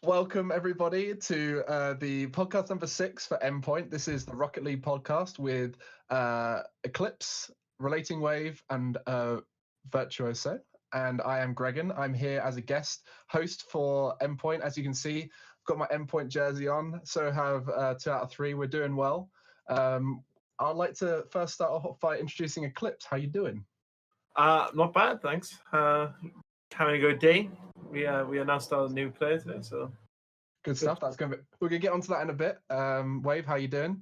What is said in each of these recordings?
Welcome everybody to the podcast number 6 for Endpoint. This is the Rocket League podcast with Eclipse, RelatingWave, and Virtuoso. And I am Gregan. I'm here as a guest host for Endpoint. As you can see, I've got my Endpoint jersey on. So have 2 out of 3. We're doing well. I'd like to first start off by introducing Eclipse. How you doing? Not bad, thanks. Having a good day. We announced our new player today, so good stuff. We're gonna get onto that in a bit. Wave, how you doing?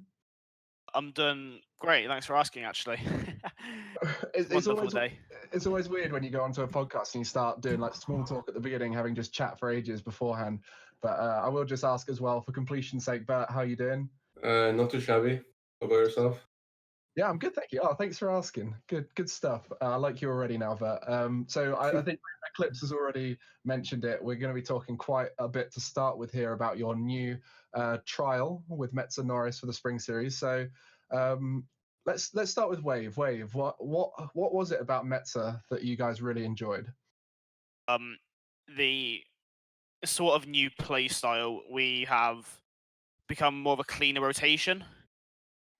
I'm doing great. Thanks for asking. Actually, it's always weird when you go onto a podcast and you start doing like small talk at the beginning, having just chat for ages beforehand. But I will just ask as well, for completion's sake, Bert, how you doing? Not too shabby. How about yourself? Yeah, I'm good, thank you. Oh, thanks for asking. Good stuff. I like you already now, Bert. So I think Eclipse has already mentioned it. We're going to be talking quite a bit to start with here about your new trial with Metsanauris for the spring series. So let's start with Wave. Wave, what was it about Metsa that you guys really enjoyed? The sort of new play style. We have become more of a cleaner rotation.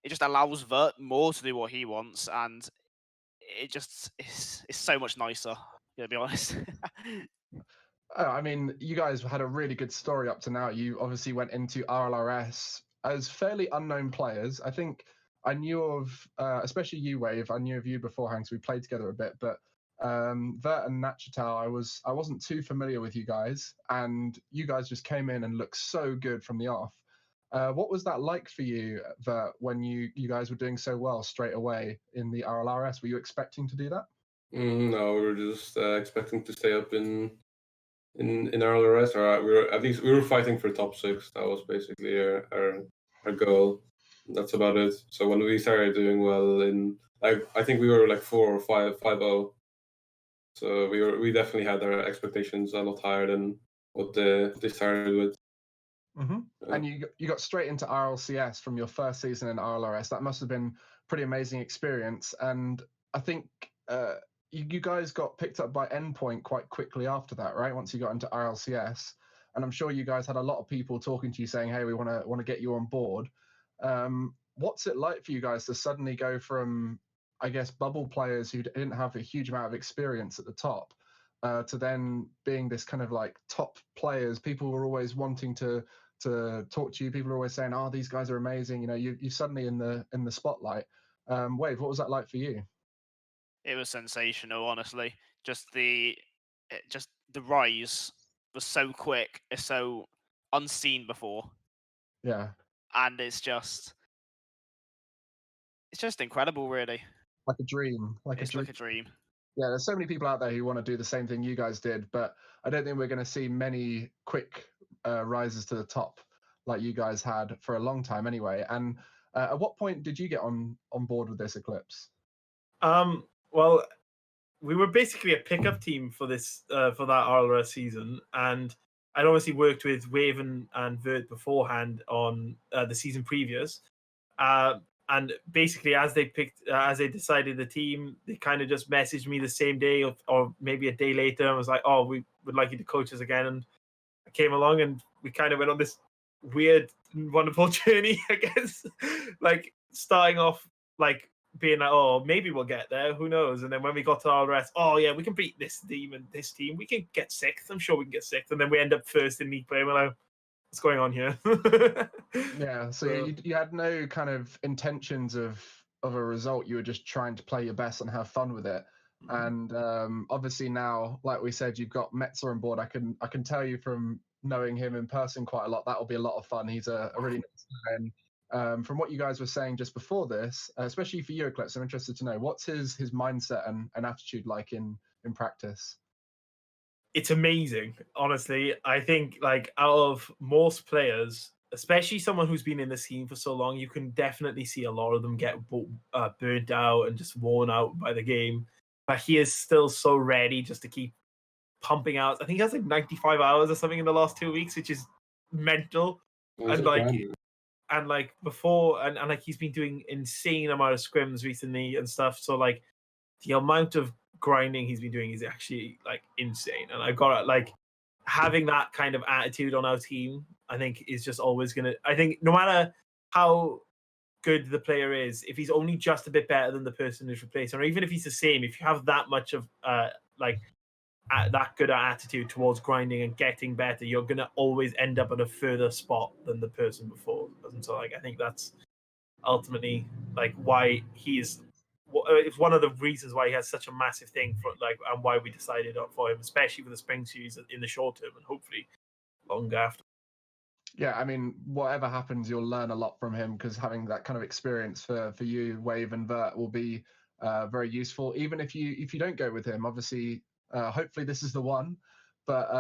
It just allows Vert more to do what he wants, and it just is so much nicer, to be honest. I mean, you guys had a really good story up to now. You obviously went into RLRS as fairly unknown players. I think I knew of, especially you, Wave, I knew of you beforehand, so we played together a bit, but Vert and Nachital, I wasn't too familiar with you guys, and you guys just came in and looked so good from the off. What was that like for you, Vert, when you guys were doing so well straight away in the RLRS? Were you expecting to do that? No, we were just expecting to stay up in RLRS, or we were fighting for top 6. That was basically our goal. That's about it. So when we started doing well I think we were like 4 or 5-0. So we definitely had our expectations a lot higher than what they started with. Mm-hmm. Yeah. And you got straight into RLCS from your first season in RLRS. That must have been a pretty amazing experience. And I think you guys got picked up by Endpoint quite quickly after that, right? Once you got into RLCS, and I'm sure you guys had a lot of people talking to you saying, "Hey, we want to get you on board." What's it like for you guys to suddenly go from, I guess, bubble players who didn't have a huge amount of experience at the top to then being this kind of like top players? People were always wanting to talk to you. People are always saying, "Oh, these guys are amazing." You know, you suddenly in the spotlight. Wave, what was that like for you? It was sensational, honestly. Just the rise was so quick. It's so unseen before. Yeah. And it's just incredible, really. Like a dream. Like a dream. Yeah, there's so many people out there who want to do the same thing you guys did, but I don't think we're going to see many quick rises to the top like you guys had for a long time anyway. And at what point did you get on board with this, Eclipse? Well, we were basically a pickup team for this for that RLRS season, and I'd obviously worked with Wave and Vert beforehand on the season previous. And basically, as they decided the team, they kind of just messaged me the same day or maybe a day later and was like, "Oh, we would like you to coach us again." And I came along, and we kind of went on this weird, wonderful journey, I guess. Like starting off like being like, "Oh, maybe we'll get there. Who knows?" And then when we got to RLRS, "Oh yeah, we can beat this team and this team. We can get 6th. I'm sure we can get 6th." And then we end up first in league play. We're like, what's going on here? Yeah, so you had no kind of intentions of a result. You were just trying to play your best and have fun with it. And obviously now, like we said, you've got Metsa on board. I can tell you from knowing him in person quite a lot, that will be a lot of fun. He's a really nice guy. And from what you guys were saying just before this, especially for you, Eclipse, I'm interested to know, what's his mindset and attitude like in practice? It's amazing, honestly. I think like out of most players, especially someone who's been in the scene for so long, you can definitely see a lot of them get burnt out and just worn out by the game. But he is still so ready just to keep pumping out. I think he has like 95 hours or something in the last 2 weeks, which is mental. And like before, and like he's been doing insane amount of scrims recently and stuff. So like the amount of grinding he's been doing is actually like insane. And I got like having that kind of attitude on our team, I think, is just always going to... I think no matter how good the player is, if he's only just a bit better than the person who's replacing, or even if he's the same, if you have that much of that good an attitude towards grinding and getting better, you're going to always end up at a further spot than the person before. And so I think that's ultimately why he's... It's one of the reasons why he has such a massive thing for and why we decided for him, especially for the spring series in the short term and hopefully longer after. Yeah, I mean, whatever happens, you'll learn a lot from him, because having that kind of experience for you, Wave and Vert, will be very useful. Even if you don't go with him, obviously, hopefully this is the one. But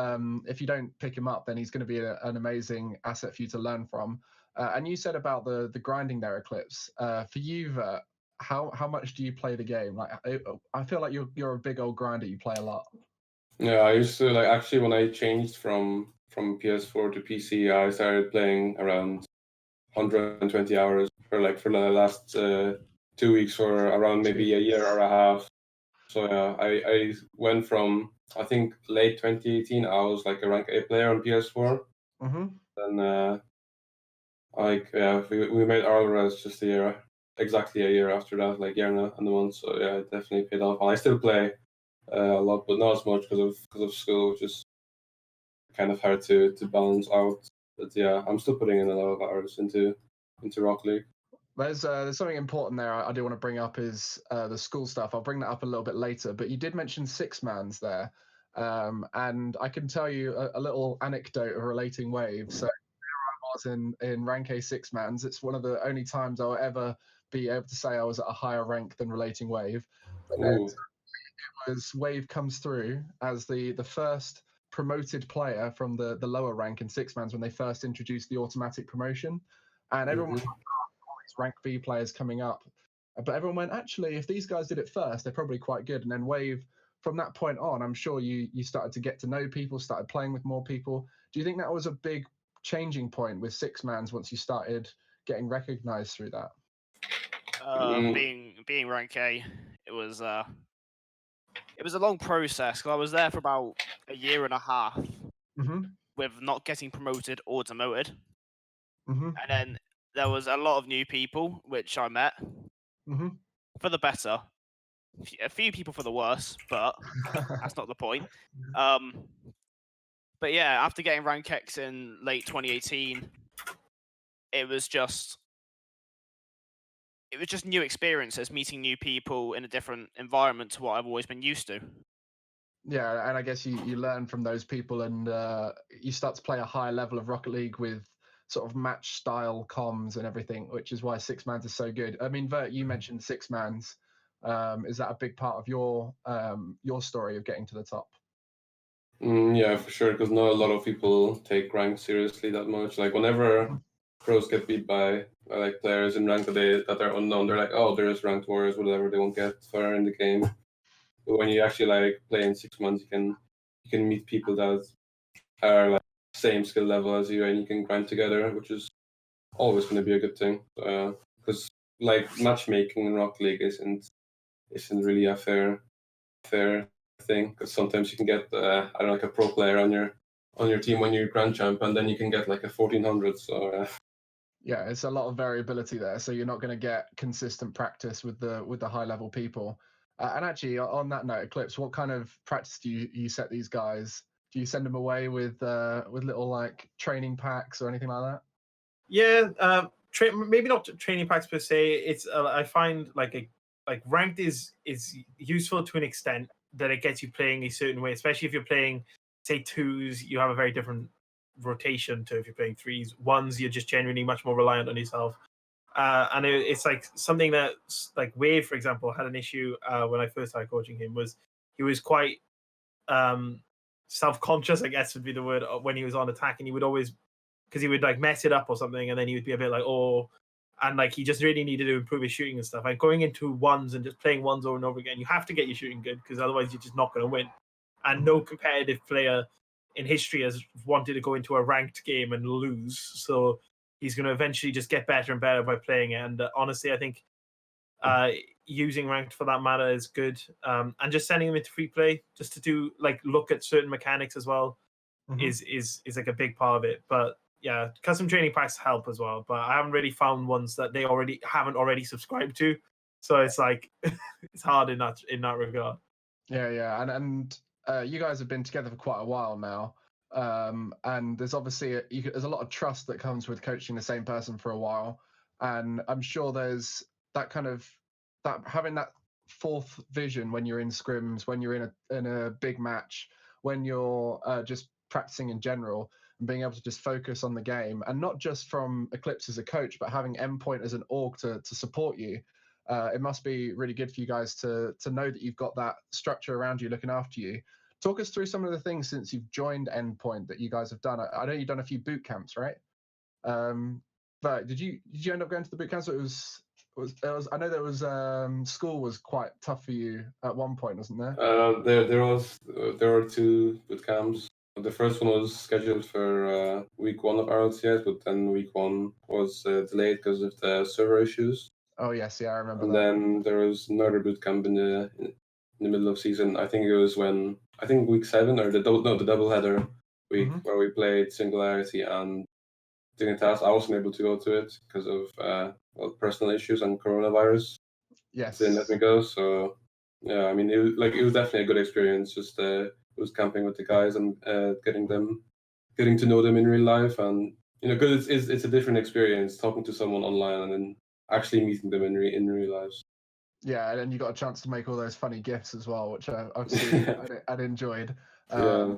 if you don't pick him up, then he's going to be an amazing asset for you to learn from. And you said about the grinding there, Eclipse. For you, Vert, how much do you play the game? I feel like you're a big old grinder. You play a lot. Yeah, I used to actually when I changed from PS4 to PC, I started playing around 120 hours for the last 2 weeks, or around maybe a year or a half. So yeah, I went from, I think, late 2018, I was like a rank A player on PS4. Mm-hmm. Then we made RLRS just exactly a year after that, like year and a month. So yeah, it definitely paid off. And I still play a lot, but not as much because of school, which is kind of hard to balance out. But yeah, I'm still putting in a lot of hours into Rocket League. There's something important there I do want to bring up, is the school stuff. I'll bring that up a little bit later. But you did mention six-mans there. And I can tell you a little anecdote of RelatingWave. So I was in rank A six-mans. It's one of the only times I'll ever be able to say I was at a higher rank than RelatingWave. But then it was Wave comes through as the first promoted player from the lower rank in six-mans when they first introduced the automatic promotion. And everyone was rank B players coming up, but everyone went, actually, if these guys did it first, they're probably quite good. And then Wave, from that point on, I'm sure you started to get to know people, started playing with more people. Do you think that was a big changing point with six-mans once you started getting recognized through that? Being rank A, it was a long process, because I was there for about a year and a half with not getting promoted or demoted. And then there was a lot of new people which I met for the better, a few people for the worse, but that's not the point. But yeah, after getting rank X in late 2018, it was just new experiences, meeting new people in a different environment to what I've always been used to. Yeah, and I guess you learn from those people, and you start to play a higher level of Rocket League with sort of match style comms and everything, which is why six-mans is so good. I mean, Vert, you mentioned six-mans. Is that a big part of your story of getting to the top? Yeah, for sure, because not a lot of people take rank seriously that much. Like whenever pros get beat by players in rank that are unknown, they're like, oh, they're just ranked warriors, whatever, they won't get far in the game. But when you actually play in 6 months, you can meet people that are same skill level as you, and you can grind together, which is always going to be a good thing. Because matchmaking in Rocket League isn't really a fair thing, because sometimes you can get a pro player on your team when you're grand champ, and then you can get a 1400. So yeah, it's a lot of variability there. So you're not going to get consistent practice with the high level people. And actually, on that note, Eclipse, what kind of practice do you set these guys? Do you send them away with little training packs or anything like that? Yeah, maybe not training packs per se. It's I find ranked is useful to an extent that it gets you playing a certain way, especially if you're playing, say, twos. You have a very different rotation to if you're playing threes. Ones, you're just genuinely much more reliant on yourself. And it's something that Wave, for example, had an issue when I first started coaching him. He was quite self-conscious, I guess would be the word, when he was on attack, and he would always, because he would mess it up or something, and then he would be a bit and he just really needed to improve his shooting and stuff. And going into ones and just playing ones over and over again, you have to get your shooting good, because otherwise you're just not going to win. And no competitive player in history has wanted to go into a ranked game and lose. So he's going to eventually just get better and better by playing it. And honestly, I think using ranked for that matter is good. And just sending him into free play just to do look at certain mechanics as well. is like a big part of it. But yeah, custom training packs help as well. But I haven't really found ones that they haven't already subscribed to. So it's like it's hard in that regard. Yeah, and you guys have been together for quite a while now, and there's obviously there's a lot of trust that comes with coaching the same person for a while, and I'm sure there's that kind of that having that fourth vision when you're in scrims, when you're in a big match, when you're just practicing in general, and being able to just focus on the game, and not just from Eclipse as a coach, but having Endpoint as an org to support you. It must be really good for you guys to know that you've got that structure around you looking after you. Talk us through some of the things since you've joined Endpoint that you guys have done. I know you've done a few boot camps, right? But did you end up going to the boot camps? It was I know there was school was quite tough for you at one point, wasn't there? There were 2 boot camps. The first one was scheduled for week 1 of RLCS, but then week 1 was delayed because of the server issues. Oh yes, yeah, I remember and that. Then there was another boot camp in the middle of season. I think it was week 7 or the double header week where we played Singularity and Dignitas. I wasn't able to go to it because of personal issues and coronavirus. Yes. They didn't let me go. So yeah, I mean, it was definitely a good experience. Just it was camping with the guys and getting to know them in real life, and because it's a different experience talking to someone online and then actually meeting them in real life. Yeah, and you got a chance to make all those funny gifs as well, which I've seen and enjoyed. Yeah.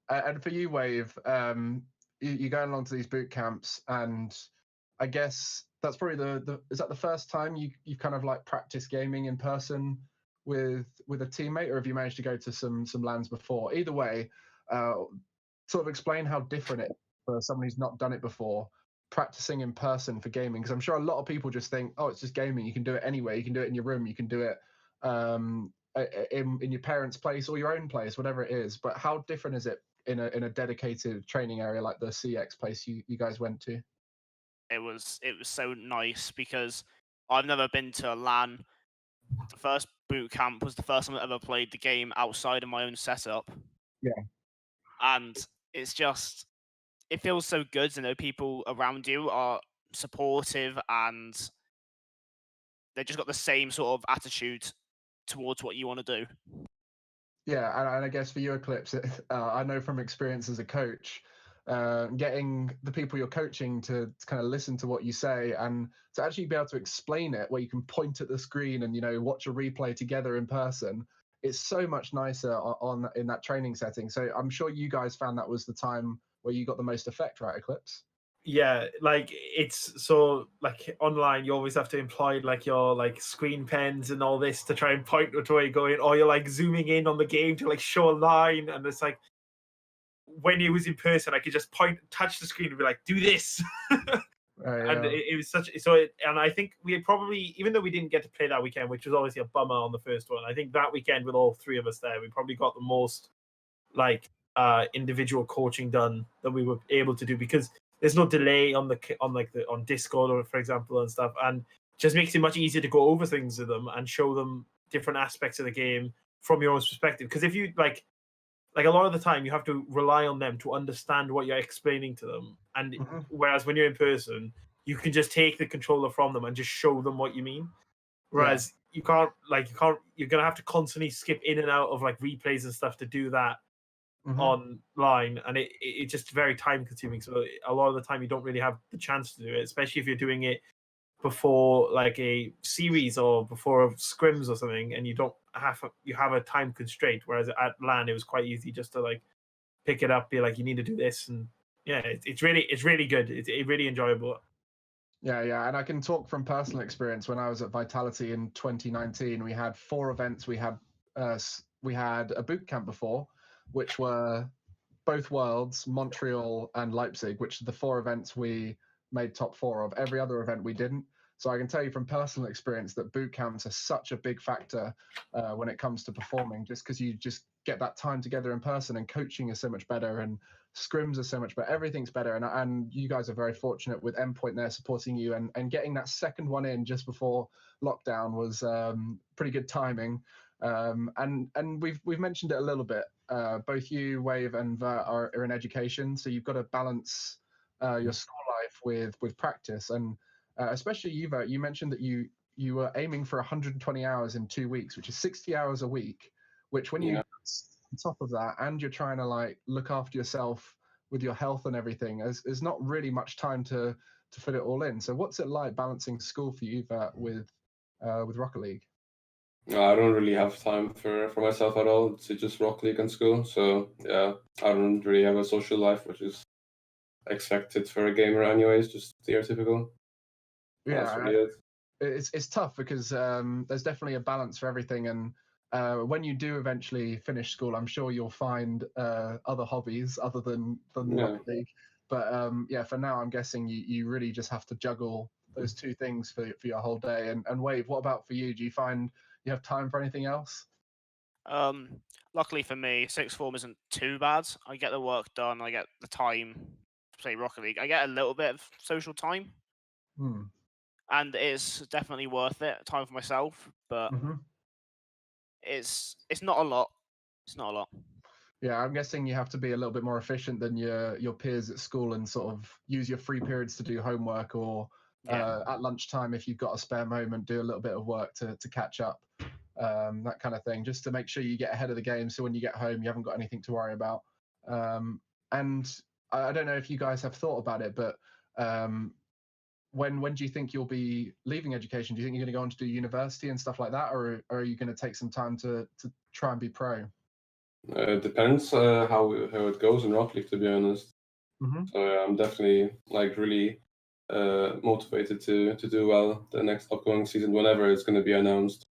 And for you, Wave, you're going along to these boot camps, and I guess that's probably is that the first time you've kind of like practiced gaming in person with a teammate, or have you managed to go to some LANs before? Either way, sort of explain how different it is for someone who's not done it before, practicing in person for gaming, because I'm sure a lot of people just think, oh, it's just gaming, you can do it anywhere, you can do it in your room, you can do it in your parents' place or your own place, whatever it is. But how different is it in a dedicated training area like the CX place you guys went to? It was so nice because I've never been to a LAN. The first boot camp was the first time I ever played the game outside of my own setup. Yeah. And it's just, it feels so good to know people around you are supportive and they've just got the same sort of attitude towards what you want to do. Yeah, and I guess for you, Eclipse, I know from experience as a coach, getting the people you're coaching to kind of listen to what you say and to actually be able to explain it, where you can point at the screen and watch a replay together in person, it's so much nicer in that training setting. So I'm sure you guys found that was the time where you got the most effect, right, Eclipse? Yeah, like it's so like online you always have to employ like your like screen pens and all this to try and point to where you're going, or you're like zooming in on the game to like show a line, and it's like when it was in person I could just touch the screen and be like, do this. And it was and I think we had probably, even though we didn't get to play that weekend, which was obviously a bummer on the first one, I think that weekend with all 3 of us there, we probably got the most like individual coaching done that we were able to do, because there's no delay on Discord or for example and stuff, and just makes it much easier to go over things with them and show them different aspects of the game from your own perspective. Because if you like a lot of the time you have to rely on them to understand what you're explaining to them, and whereas when you're in person you can just take the controller from them and just show them what you mean, whereas you can't you're gonna have to constantly skip in and out of like replays and stuff to do that online, and it's just very time consuming. So a lot of the time you don't really have the chance to do it, especially if you're doing it before like a series or before scrims or something, and you have a time constraint, whereas at LAN it was quite easy just to like pick it up, be like, you need to do this, and yeah, it's really good. It's really enjoyable. Yeah, and I can talk from personal experience. When I was at Vitality in 2019, we had 4 events. We had a boot camp before, which were both Worlds, Montreal and Leipzig, which are the 4 events we made top 4 of. Every other event we didn't. So I can tell you from personal experience that boot camps are such a big factor when it comes to performing, just because you just get that time together in person, and coaching is so much better and scrims are so much better. Everything's better. And you guys are very fortunate with Endpoint there supporting you, and getting that second one in just before lockdown was pretty good timing. And we've mentioned it a little bit. Both you, Wave, and Vert are in education, so you've got to balance your school life with practice, and especially you, Vert. You mentioned that you were aiming for 120 hours in 2 weeks, which is 60 hours a week. Which, when you on top of that, and you're trying to like look after yourself with your health and everything, there's not really much time to fit it all in. So, what's it like balancing school for you, Vert, with Rocket League? I don't really have time for myself at all. It's just Rocket League and school. So yeah, I don't really have a social life, which is expected for a gamer anyways, just stereotypical. That's really it. It's tough because there's definitely a balance for everything, and when you do eventually finish school, I'm sure you'll find other hobbies other than Rocket League. But yeah, for now, I'm guessing you really just have to juggle those two things for your whole day. And Wave, what about for you? Do you find you have time for anything else? Luckily for me, sixth form isn't too bad. I get the work done. I get the time to play Rocket League. I get a little bit of social time, and it's definitely worth it. Time for myself, but it's not a lot. It's not a lot. Yeah, I'm guessing you have to be a little bit more efficient than your peers at school and sort of use your free periods to do homework, or at lunchtime, if you've got a spare moment, do a little bit of work to catch up, that kind of thing, just to make sure you get ahead of the game. So when you get home, you haven't got anything to worry about. And I don't know if you guys have thought about it, but when do you think you'll be leaving education? Do you think you're going to go on to do university and stuff like that, or are you going to take some time to try and be pro? It depends how it goes in Rocket League, to be honest. So I'm definitely like really motivated to do well the next upcoming season whenever it's going to be announced.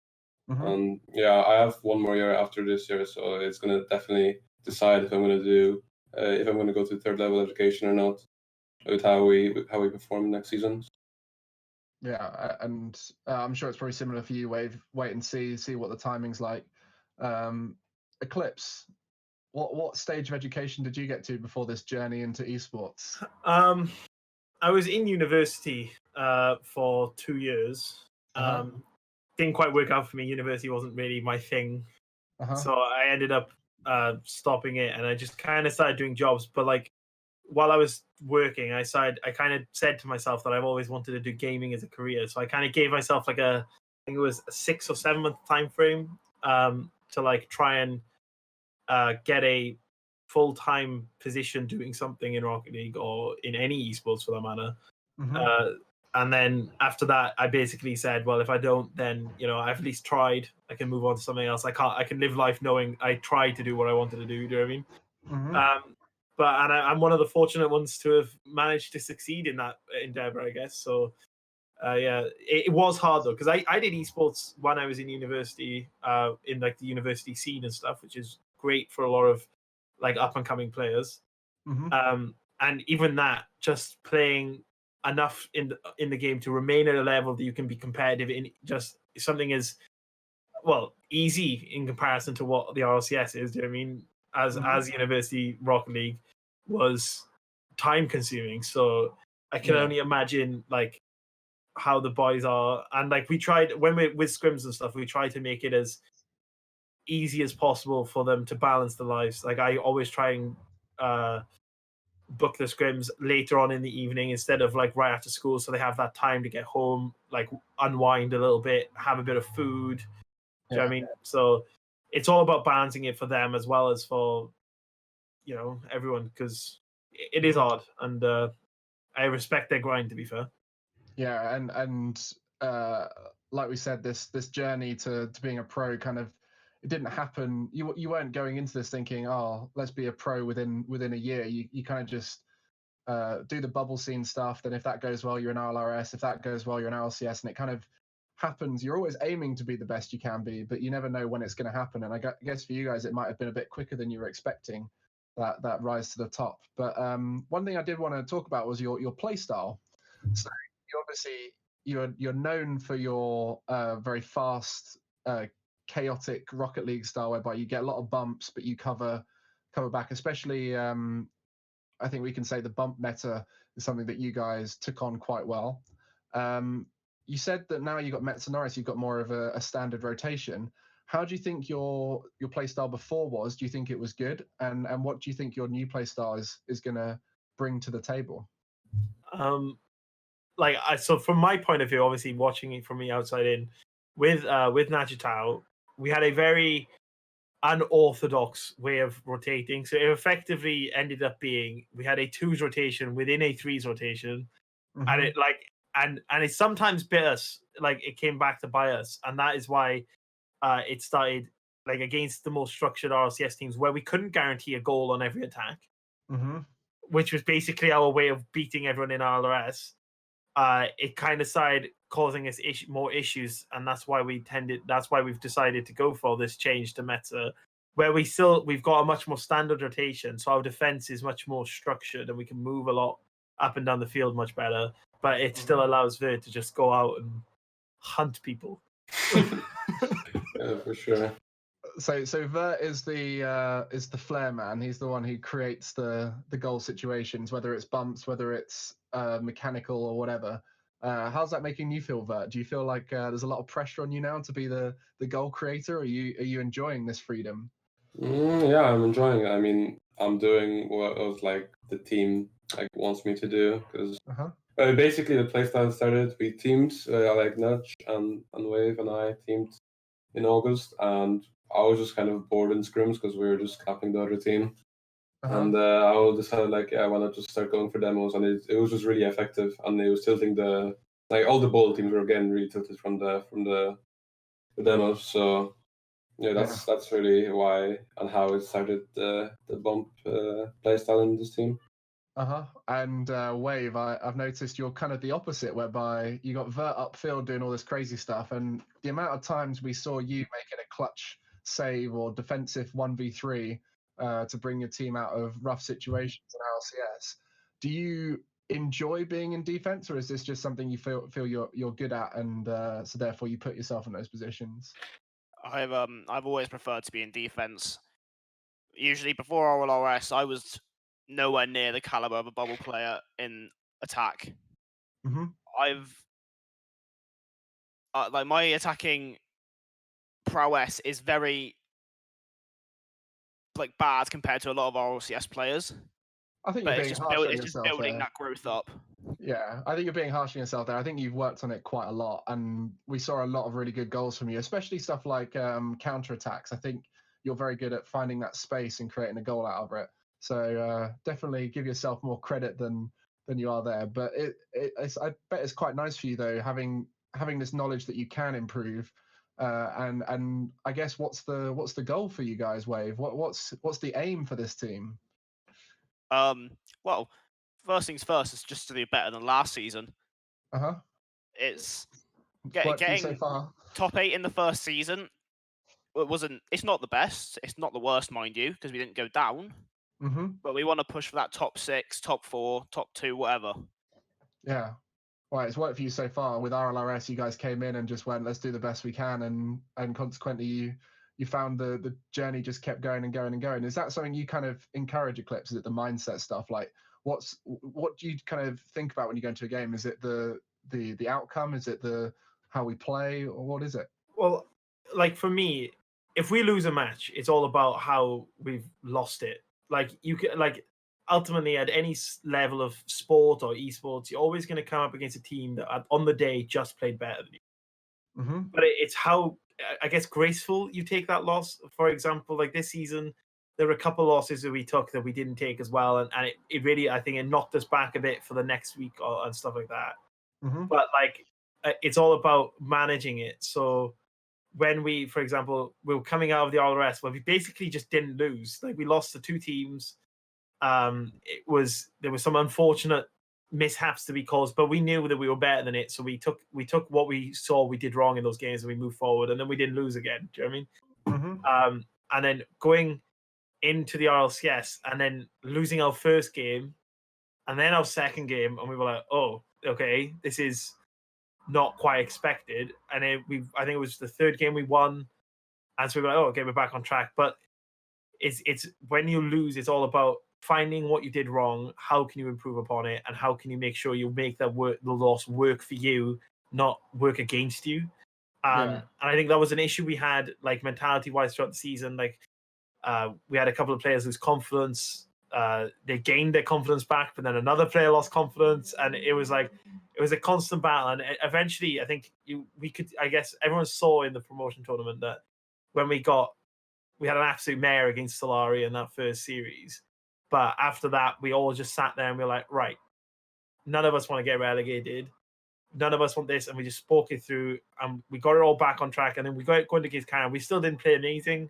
Yeah, I have one more year after this year, so it's going to definitely decide if I'm going to do if I'm going to go to third level education or not, with how we perform next season. Yeah, and I'm sure it's probably similar for you, Wave. Wait and see what the timing's like. Eclipse, what stage of education did you get to before this journey into esports? I was in university for 2 years. Didn't quite work out for me. University wasn't really my thing, so I ended up stopping it, and I just kind of started doing jobs. But like while I was working, I kind of said to myself that I've always wanted to do gaming as a career. So I kind of gave myself like I think it was a 6 or 7 month time frame to like try and get a full-time position doing something in Rocket League or in any esports for that matter. And then after that, I basically said, well, if I don't, then I've at least tried. I can move on to something else. I can live life knowing I tried to do what I wanted to do. Do you know what I mean? But I'm one of the fortunate ones to have managed to succeed in that endeavor, I guess. So yeah, it was hard though, because I did esports when I was in university, in like the university scene and stuff, which is great for a lot of like up and coming players. And even that, just playing enough in the game to remain at a level that you can be competitive in just something as easy in comparison to what the RLCS is. Do you know what I mean? As university Rocket League was time consuming, so I can only imagine like how the boys are. And like we tried when we're with scrims and stuff, we try to make it as easy as possible for them to balance the lives. Like I always try and book the scrims later on in the evening instead of like right after school, so they have that time to get home, like unwind a little bit, have a bit of food. Do you know what I mean? So it's all about balancing it for them as well as for everyone, because it is hard, and I respect their grind, to be fair. Yeah, and like we said, this journey to being a pro kind of, it didn't happen. You weren't going into this thinking, oh, let's be a pro within a year. You kind of just do the bubble scene stuff. Then if that goes well, you're an RLRS. If that goes well, you're an RLCS, and it kind of happens. You're always aiming to be the best you can be, but you never know when it's going to happen. And I guess for you guys, it might have been a bit quicker than you were expecting, that rise to the top. But one thing I did want to talk about was your play style. So you obviously you're known for your very fast, chaotic Rocket League style, whereby you get a lot of bumps, but you cover back. Especially, I think we can say the bump meta is something that you guys took on quite well. You said that now you've got Metsanauris, you've got more of a standard rotation. How do you think your playstyle before was? Do you think it was good? And what do you think your new playstyle is going to bring to the table? So from my point of view, obviously watching it from the outside in, with Najitao, we had a very unorthodox way of rotating. So it effectively ended up being we had a 2's rotation within a 3's rotation, and it and it sometimes bit us. Like it came back to bite us, and that is why it started like against the more structured RLCS teams where we couldn't guarantee a goal on every attack, which was basically our way of beating everyone in RLRS. It kind of started causing us more issues, and that's why we've decided to go for this change to meta, where we've got a much more standard rotation, so our defense is much more structured and we can move a lot up and down the field much better, but it still allows Vert to just go out and hunt people. Yeah, for sure. So Vert is the flair man. He's the one who creates the goal situations, whether it's bumps, whether it's mechanical or whatever. How's that making you feel, Vert? Do you feel like there's a lot of pressure on you now to be the goal creator? Or are you enjoying this freedom? Yeah, I'm enjoying it. I mean, I'm doing what like the team like wants me to do because basically the playstyle started. We teamed like Nudge and Wave and I teamed in August, and I was just kind of bored in scrims because we were just capping the other team. And I decided like, yeah, why not just start going for demos? And it was just really effective, and it was tilting all the ball teams were again really tilted from the demos. So yeah, that's really why and how it started the bump playstyle in this team. And Wave, I've noticed you're kind of the opposite, whereby you got Vert upfield doing all this crazy stuff, and the amount of times we saw you making a clutch save or defensive 1v3 to bring your team out of rough situations in RLCS. Do you enjoy being in defense, or is this just something you feel you're good at, and so therefore you put yourself in those positions? I've always preferred to be in defense. Usually before RLRS, I was nowhere near the caliber of a bubble player in attack. I've like my attacking prowess is very like bad compared to a lot of RLCS players. I think you're being harsh on yourself. It's just building that growth up. Yeah, I think you're being harsh on yourself there. I think you've worked on it quite a lot, and we saw a lot of really good goals from you, especially stuff like counter-attacks. I think you're very good at finding that space and creating a goal out of it. So definitely give yourself more credit than you are there. But I bet it's quite nice for you, though, having this knowledge that you can improve. And I guess what's the goal for you guys, Wave? What's the aim for this team? Well, first things first is just to do better than last season. It's getting so far. top 8 in the first season. It's not the best. It's not the worst, mind you, because we didn't go down. But we want to push for that top 6, top 4, top 2, whatever. Yeah. Well, it's worked for you so far. With RLRS, you guys came in and just went, let's do the best we can, and consequently you found the journey just kept going and going and going. Is that something you kind of encourage Eclipse? Is it the mindset stuff? Like what do you kind of think about when you go into a game? Is it the outcome? Is it the how we play, or what is it? Well, like for me, if we lose a match, it's all about how we've lost it. Like you can ultimately at any level of sport or esports, you're always going to come up against a team that on the day just played better than you. But it's how, I guess, graceful you take that loss. For example, like this season, there were a couple losses that we took that we didn't take as well, and it really, I think, it knocked us back a bit for the next week and stuff like that. But like, it's all about managing it. So when we, for example, we were coming out of the RLRS, where we basically just didn't lose. Like we lost to 2 teams. There was some unfortunate mishaps to be caused, but we knew that we were better than it. So we took what we saw we did wrong in those games, and we moved forward, and then we didn't lose again. Do you know what I mean? And then going into the RLCS and then losing our first game and then our second game, and we were like, oh, okay, this is not quite expected. And then I think it was the third game we won, and so we were like, oh, okay, we're back on track. But it's when you lose, it's all about finding what you did wrong, how can you improve upon it, and how can you make sure you make the loss work for you, not work against you. And I think that was an issue we had, like mentality-wise throughout the season. Like we had a couple of players lose confidence. They gained their confidence back, but then another player lost confidence, and it was a constant battle. And eventually, I think I guess everyone saw in the promotion tournament that when we had an absolute mare against Solari in that first series. But after that, we all just sat there and we were like, right, none of us want to get relegated. None of us want this. And we just spoke it through and we got it all back on track. And then we got going against Karen. We still didn't play amazing,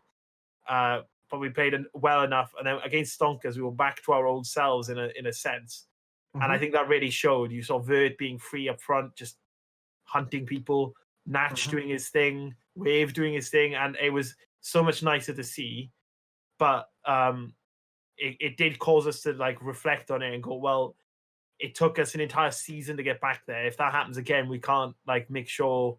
but we played well enough. And then against Stonkers, we were back to our old selves in a sense. Mm-hmm. And I think that really showed. You saw Vert being free up front, just hunting people, Natch doing his thing, Wave doing his thing. And it was so much nicer to see. But it did cause us to like reflect on it and go, well, it took us an entire season to get back there. If that happens again, we can't like make sure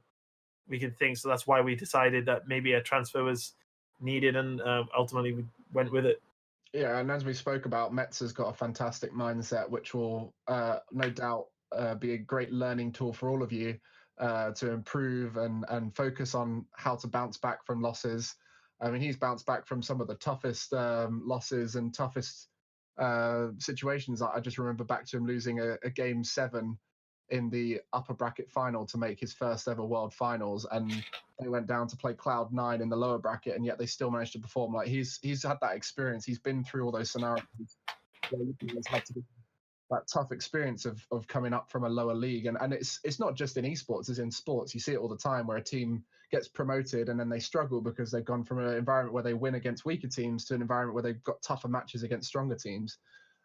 we can think. So that's why we decided that maybe a transfer was needed, and ultimately we went with it. Yeah, and as we spoke about, Metz has got a fantastic mindset, which will no doubt be a great learning tool for all of you to improve and focus on how to bounce back from losses. I mean, he's bounced back from some of the toughest losses and toughest situations. I just remember back to him losing a game 7 in the upper bracket final to make his first ever world finals, and they went down to play Cloud9 in the lower bracket, and yet they still managed to perform. Like he's had that experience. He's been through all those scenarios. He's had to be that tough experience of coming up from a lower league, and it's not just in esports, it's in sports. You see it all the time where a team gets promoted and then they struggle because they've gone from an environment where they win against weaker teams to an environment where they've got tougher matches against stronger teams.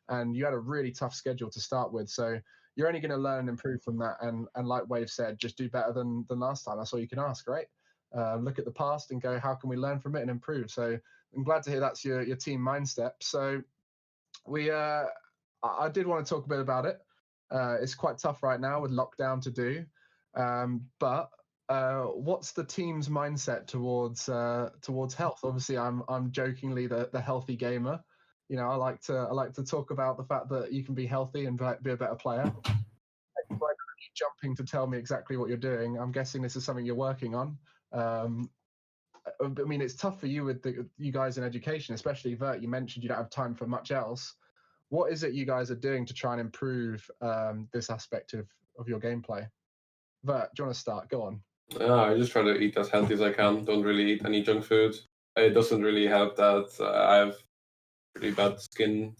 And you had a really tough schedule to start with, so you're only going to learn and improve from that. And like Wave said, just do better than last time. That's all you can ask, right? Look at the past and go, how can we learn from it and improve? So I'm glad to hear that's your team mindset. So I did want to talk a bit about it. It's quite tough right now with lockdown to do, but what's the team's mindset towards health? Obviously, I'm jokingly the healthy gamer. You know, I like to talk about the fact that you can be healthy and be a better player. Jumping to tell me exactly what you're doing. I'm guessing this is something you're working on. I mean, it's tough for you with you guys in education, especially Vert. You mentioned you don't have time for much else. What is it you guys are doing to try and improve this aspect of your gameplay? Vert, do you want to start? Go on. I just try to eat as healthy as I can. Don't really eat any junk food. It doesn't really help that I have pretty bad skin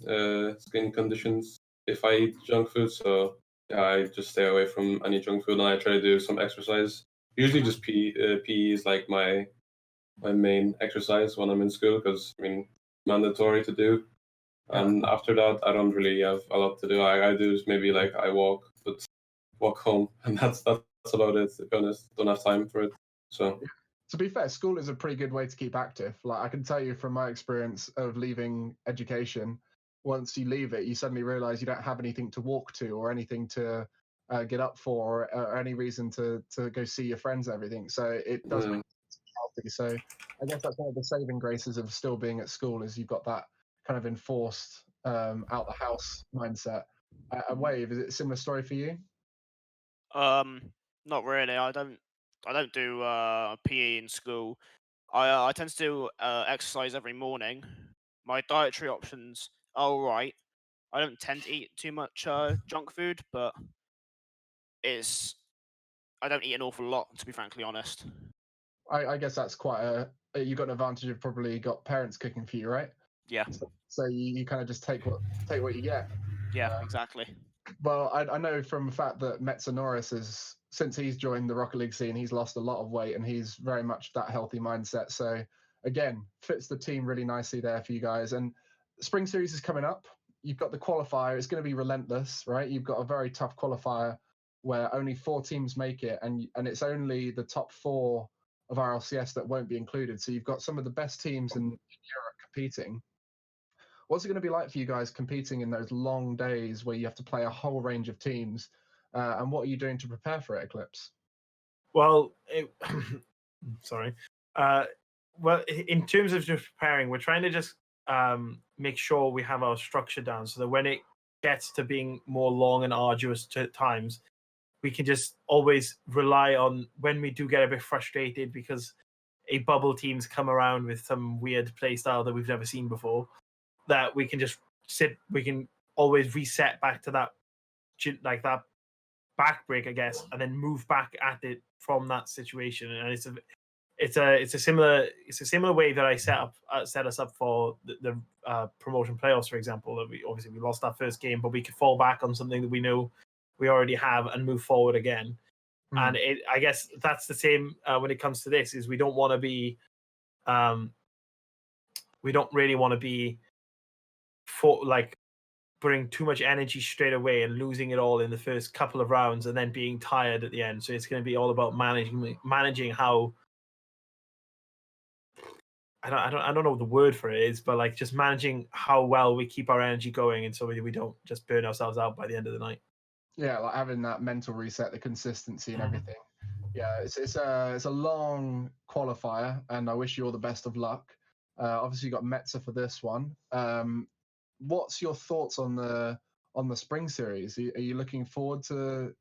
conditions if I eat junk food. So yeah, I just stay away from any junk food and I try to do some exercise. Usually just PE is like my main exercise when I'm in school, because I mean, mandatory to do. And after that, I don't really have a lot to do. I do maybe like I walk home, and that's about it. To be honest, don't have time for it. So to be fair, school is a pretty good way to keep active. Like I can tell you from my experience of leaving education, once you leave it, you suddenly realize you don't have anything to walk to or anything to get up for, or any reason to go see your friends and everything. So it does make healthy. So I guess that's one of the saving graces of still being at school, is you've got that kind of enforced out the house mindset. Wave, is it a similar story for you? Not really. I don't do PE in school. I tend to do exercise every morning. My dietary options are all right. I don't tend to eat too much junk food, but I don't eat an awful lot, to be frankly honest. I guess that's quite you got an advantage of probably got parents cooking for you, right? Yeah. So you kind of just take what you get. Yeah, exactly. Well, I know from the fact that Metsanauris since he's joined the Rocket League scene, he's lost a lot of weight and he's very much that healthy mindset. So again, fits the team really nicely there for you guys. And Spring Series is coming up. You've got the qualifier. It's going to be relentless, right? You've got a very tough qualifier where only 4 teams make it, and it's only the top 4 of RLCS that won't be included. So you've got some of the best teams in Europe competing. What's it going to be like for you guys competing in those long days where you have to play a whole range of teams? And what are you doing to prepare for it, Eclipse? Well, sorry. Well, in terms of just preparing, we're trying to just make sure we have our structure down so that when it gets to being more long and arduous times, we can just always rely on when we do get a bit frustrated because a bubble team's come around with some weird play style that we've never seen before, that we can just we can always reset back to that, like that back break, I guess, and then move back at it from that situation. And it's a similar way that I set us up for the promotion playoffs, for example. That we lost that first game, but we could fall back on something that we know we already have and move forward again. And I guess that's the same when it comes to this. Is we don't want to be, we don't really want to be putting too much energy straight away and losing it all in the first couple of rounds and then being tired at the end. So it's going to be all about managing how. I don't know what the word for it is, but like just managing how well we keep our energy going, and so we don't just burn ourselves out by the end of the night. Yeah, like having that mental reset, the consistency, and everything. Yeah, it's a long qualifier, and I wish you all the best of luck. Obviously, you got Metza for this one. What's your thoughts on the spring series? Are you looking forward to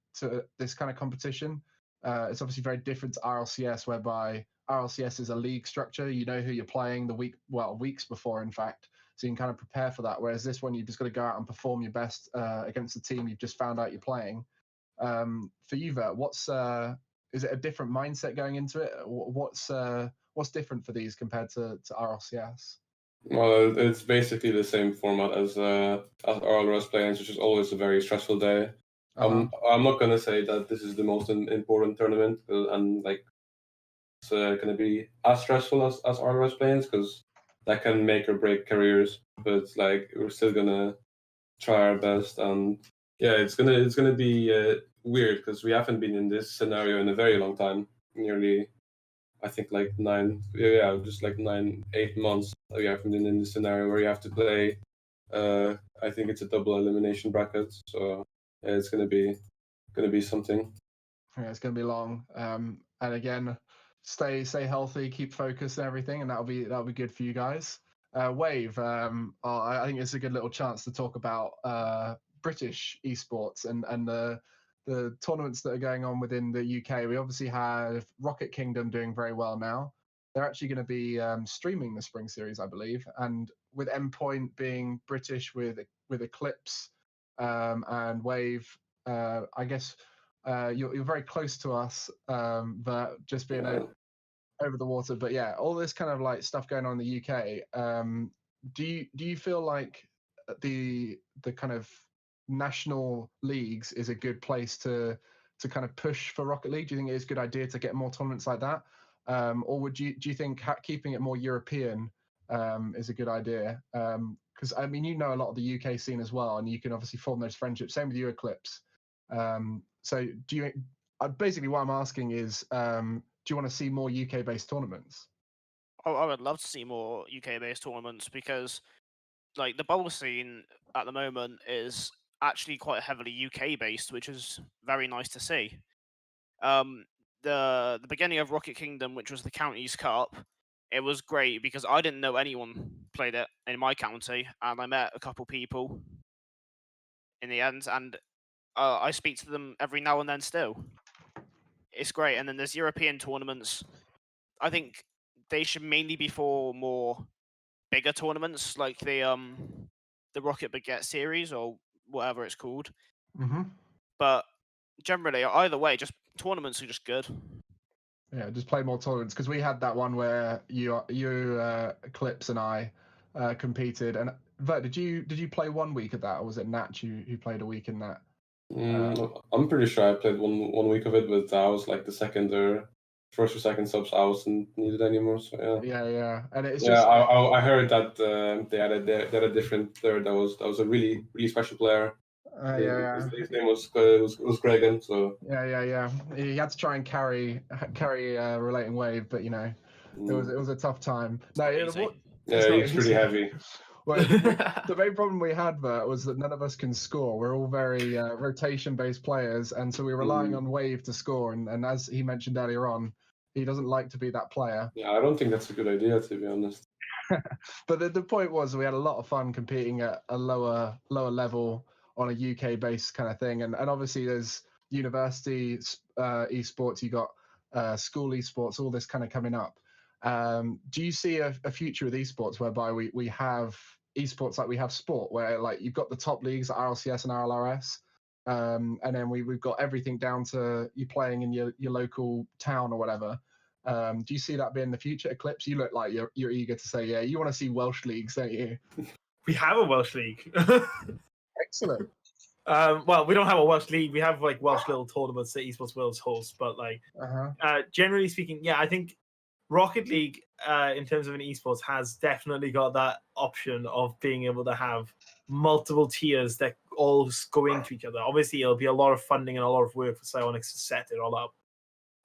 this kind of competition? It's obviously very different to RLCS, whereby RLCS is a league structure. You know who you're playing weeks before, in fact, so you can kind of prepare for that. Whereas this one, you just got to go out and perform your best against the team you've just found out you're playing. For you, Vert, is it a different mindset going into it? What's different for these compared to RLCS? Well, it's basically the same format as RLRS play-ins, which is always a very stressful day. I'm not gonna say that this is the most important tournament, and like it's gonna be as stressful as RLRS play-ins, because that can make or break careers. But like we're still gonna try our best, and yeah, it's gonna be weird because we haven't been in this scenario in a very long time, nearly. I think like 8 months. We haven't been in this scenario where you have to play. I think it's a double elimination bracket, so yeah, it's gonna be something. Yeah, it's gonna be long. And again, stay healthy, keep focused and everything, and that'll be good for you guys. Wave, I think it's a good little chance to talk about British esports and the tournaments that are going on within the UK. We obviously have Rocket Kingdom doing very well now. They're actually going to be streaming the spring series, I believe, and with Endpoint being British with Eclipse and Wave, I guess you're very close to us, but just being over the water. But yeah, all this kind of like stuff going on in the UK. Do you feel like the kind of national leagues is a good place to kind of push for Rocket League? Do you think it is a good idea to get more tournaments like that, or do you think keeping it more European is a good idea? Because I mean, you know a lot of the UK scene as well, and you can obviously form those friendships. Same with you, Eclipse. So do you? Basically, what I'm asking is, do you want to see more UK-based tournaments? I would love to see more UK-based tournaments because, like, the bubble scene at the moment is actually quite heavily UK-based, which is very nice to see. The beginning of Rocket Kingdom, which was the Counties Cup, it was great because I didn't know anyone played it in my county, and I met a couple people in the end, and I speak to them every now and then still. It's great. And then there's European tournaments. I think they should mainly be for more bigger tournaments, like the Rocket Baguette series or whatever it's called. Mm-hmm. But generally, either way, just tournaments are just good. Yeah, just play more tournaments, because we had that one where you Eclipse and I competed. And Vert, did you play 1 week of that, or was it Natch who played a week in that? I'm pretty sure I played one week of it, but I was like the first or second sub, so I wasn't needed anymore. So Yeah, and it's just just I heard that they had a different player that was a really special player. His name was Gregan. So yeah. He had to try and carry RelatingWave, but you know, it was a tough time. It's pretty heavy. Well, the main problem we had there was that none of us can score. We're all very rotation-based players, and so we're relying on Wave to score. And as he mentioned earlier on, he doesn't like to be that player. Yeah, I don't think that's a good idea, to be honest. But the point was, we had a lot of fun competing at a lower level on a UK-based kind of thing, and obviously there's university esports, you got school esports, all this kind of coming up. Do you see a future with esports whereby we have esports like we have sport, where like you've got the top leagues at RLCS and RLRS, and then we've got everything down to you playing in your local town or whatever? Do you see that being the future, Eclipse? You look like you're eager to say, yeah, you want to see Welsh leagues, don't you? We have a Welsh league. Excellent. Well, we don't have a Welsh league. We have like Welsh little tournaments that Esports Wales hosts, but like generally speaking, yeah, I think Rocket League, in terms of an esports, has definitely got that option of being able to have multiple tiers that all go into each other. Obviously, it'll be a lot of funding and a lot of work for Psyonix to set it all up.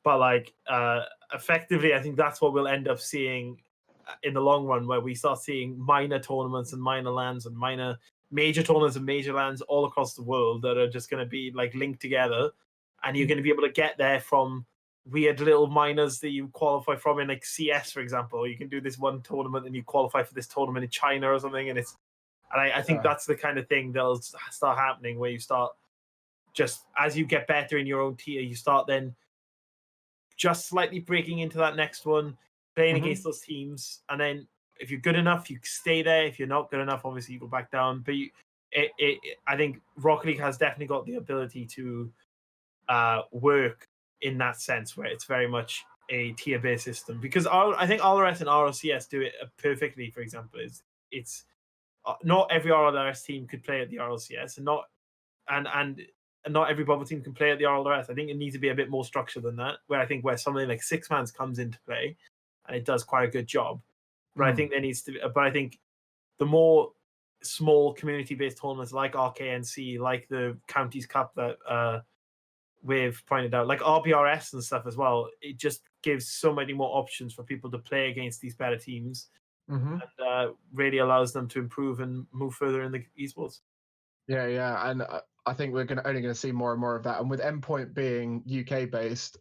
But like effectively, I think that's what we'll end up seeing in the long run, where we start seeing minor tournaments and minor lands and minor major tournaments and major lands all across the world that are just going to be like linked together, and you're going to be able to get there from weird little minors that you qualify from in like CS, for example. You can do this one tournament and you qualify for this tournament in China or something, and I think that's the kind of thing that'll start happening, where you start just as you get better in your own tier, you start then just slightly breaking into that next one, playing against those teams, and then if you're good enough, you stay there. If you're not good enough, obviously you go back down. But I think Rocket League has definitely got the ability to work in that sense, where it's very much a tier-based system. Because I think RLRS and RLCS do it perfectly. For example, it's not every RLRS team could play at the RLCS, and not every bubble team can play at the RLRS. I think it needs to be a bit more structured than that. Where something like Six Mans comes into play, and it does quite a good job. But I think there needs to be. But I think the more small community-based tournaments like RKNC, like the Counties Cup that we've pointed out, like RBRS and stuff as well, it just gives so many more options for people to play against these better teams, and really allows them to improve and move further in the esports. Yeah, and I think we're only going to see more and more of that. And with Endpoint being UK-based,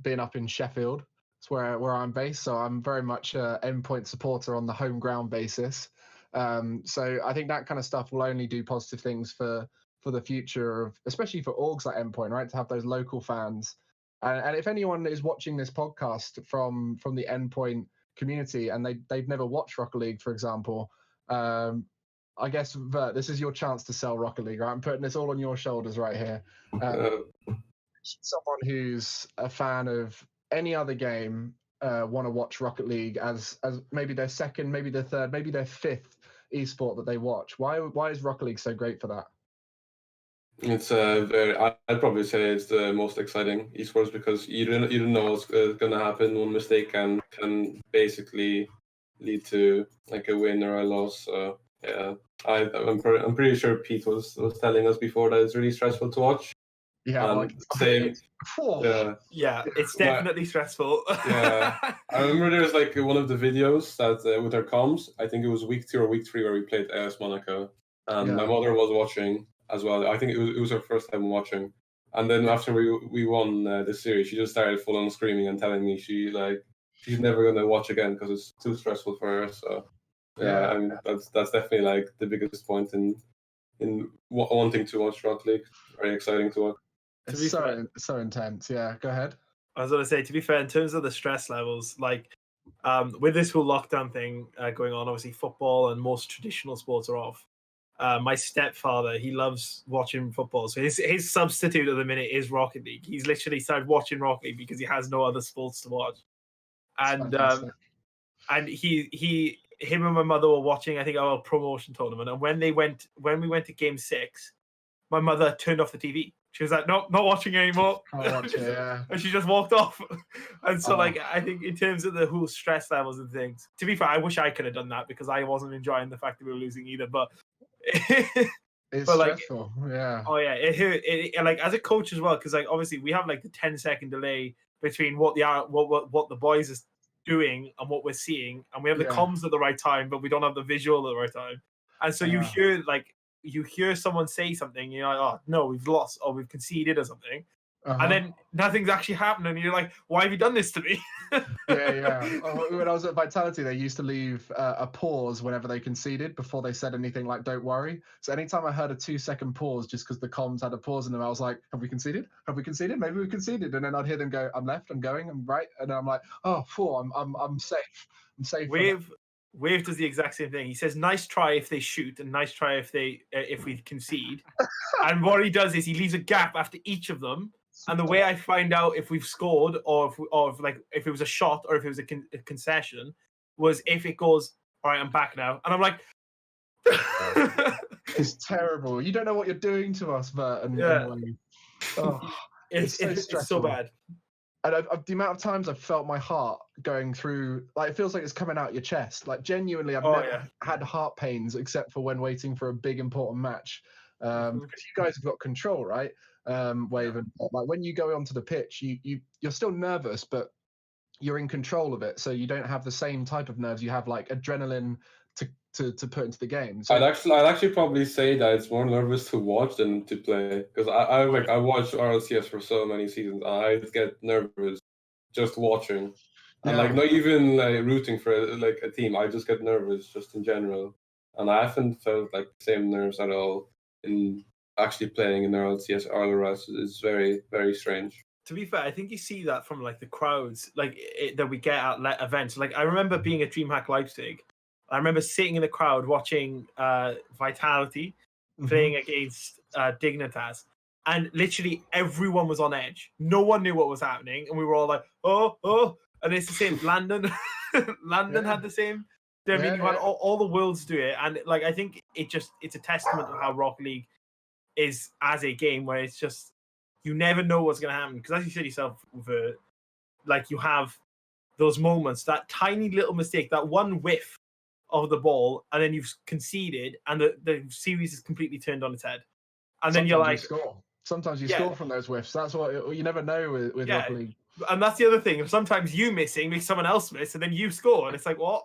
being up in Sheffield, it's where I'm based, so I'm very much an Endpoint supporter on the home ground basis. So I think that kind of stuff will only do positive things for the future of, especially for orgs like Endpoint, right? To have those local fans. And if anyone is watching this podcast from the Endpoint community and they've never watched Rocket League, for example, I guess, Vert, this is your chance to sell Rocket League, right? I'm putting this all on your shoulders right here. Someone who's a fan of any other game want to watch Rocket League as maybe their second, maybe their third, maybe their fifth esport that they watch. Why is Rocket League so great for that? It's I'd probably say it's the most exciting esports, because you don't know what's going to happen. One mistake can basically lead to like a win or a loss. So yeah, I'm pretty sure Pete was telling us before that it's really stressful to watch. Yeah, same. Yeah, it's definitely stressful. Yeah, I remember there was like one of the videos that with our comms. I think it was week 2 or week 3 where we played AS Monaco, and my mother was watching as well. I think it was her first time watching, and then after we won the series, she just started full on screaming and telling me she's never gonna watch again because it's too stressful for her. So yeah, I mean that's definitely like the biggest point in wanting to watch Rocket League. Very exciting to watch. It's so intense. Yeah, go ahead. I was going to say, to be fair, in terms of the stress levels, like with this whole lockdown thing going on, obviously football and most traditional sports are off. My stepfather, he loves watching football, so his substitute at the minute is Rocket League. He's literally started watching Rocket League because he has no other sports to watch. And him and my mother were watching, I think, our promotion tournament. And when we went to Game 6, my mother turned off the TV. She was like, "No, not watching anymore." And she just walked off. And so, like, I think in terms of the whole stress levels and things, to be fair, I wish I could have done that because I wasn't enjoying the fact that we were losing either. But it's stressful, yeah. Oh yeah, it like as a coach as well, because like obviously we have like the 10-second delay between what the boys is doing and what we're seeing, and we have the comms at the right time, but we don't have the visual at the right time. And so you hear someone say something, you're like, oh no, we've lost or we've conceded or something, and then nothing's actually happening. And you're like, why have you done this to me? Yeah. When I was at Vitality, they used to leave a pause whenever they conceded before they said anything like "Don't worry." So anytime I heard a 2-second pause, just because the comms had a pause in them, I was like, "Have we conceded? Have we conceded? Maybe we conceded." And then I'd hear them go, "I'm left. I'm going. I'm right." And I'm like, "Oh, I'm safe. I'm safe." Wave does the exact same thing. He says, "Nice try if they shoot, and nice try if we concede." And what he does is he leaves a gap after each of them. And the way I find out if we've scored or if it was a shot or if it was a concession was if it goes, "All right, I'm back now," and I'm like, "It's terrible. You don't know what you're doing to us, Vert." And it's so bad. And the amount of times I've felt my heart going through, like, it feels like it's coming out your chest. Like, genuinely, I've never had heart pains except for when waiting for a big important match. Because you guys have got control, right? Wave, and like when you go onto the pitch, you're still nervous, but you're in control of it, so you don't have the same type of nerves. You have like adrenaline to put into the game. So I'd actually probably say that it's more nervous to watch than to play, because I watched RLCS for so many seasons. I get nervous just watching, and like not even like rooting for like a team. I just get nervous just in general, and I haven't felt like the same nerves at all in actually playing in RLCS. RLRS is very, very strange. To be fair, I think you see that from like the crowds like that we get at events. Like I remember being at DreamHack Leipzig. I remember sitting in the crowd watching Vitality playing against Dignitas, and literally everyone was on edge. No one knew what was happening, and we were all like, "Oh!" And it's the same. Landon had the same. I mean, you had all the worlds do it, and like I think it's a testament to how Rocket League is as a game, where it's just you never know what's going to happen, because as you said yourself, like you have those moments, that tiny little mistake, that one whiff of the ball, and then you've conceded, and the series is completely turned on its head, and then you're like, sometimes you score from those whiffs. That's what you never know with Rocket League. And that's the other thing. Sometimes you missing makes someone else miss, and then you score, and it's like, what?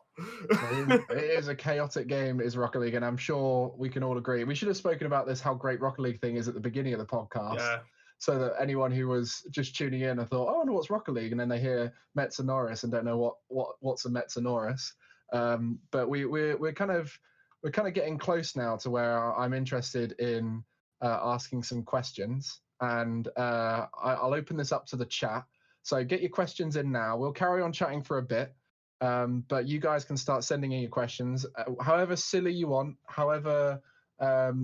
It is a chaotic game, is Rocket League, and I'm sure we can all agree. We should have spoken about this, how great Rocket League thing is, at the beginning of the podcast, so that anyone who was just tuning in and thought, "Oh, I wonder what's Rocket League," and then they hear Metsanauris and don't know what's a Metsanauris. But we're kind of getting close now to where I'm interested in asking some questions, and I'll open this up to the chat. So get your questions in now. We'll carry on chatting for a bit, but you guys can start sending in your questions, however silly you want, however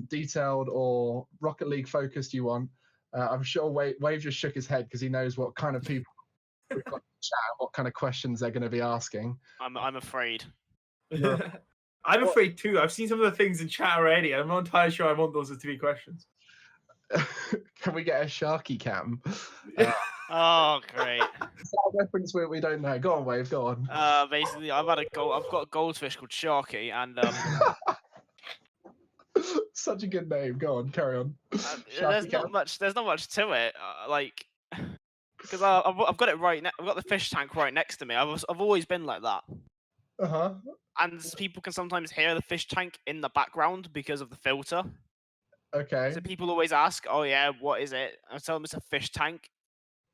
detailed or Rocket League focused you want. I'm sure Wave just shook his head because he knows what kind of people we've got in the chat, what kind of questions they're going to be asking. I'm afraid. I'm afraid too. I've seen some of the things in chat already. I'm not entirely sure I want those to be questions. Can we get a Sharky cam? Oh, great! Is that a reference we don't know? Go on, Wave. Go on. Basically, I've got a goldfish called Sharky, and such a good name. Go on, carry on. There's not much to it. Like, because I've got it right. I've got the fish tank right next to me. I've always been like that. And people can sometimes hear the fish tank in the background because of the filter. Okay. So people always ask, "Oh yeah, what is it?" I tell them it's a fish tank,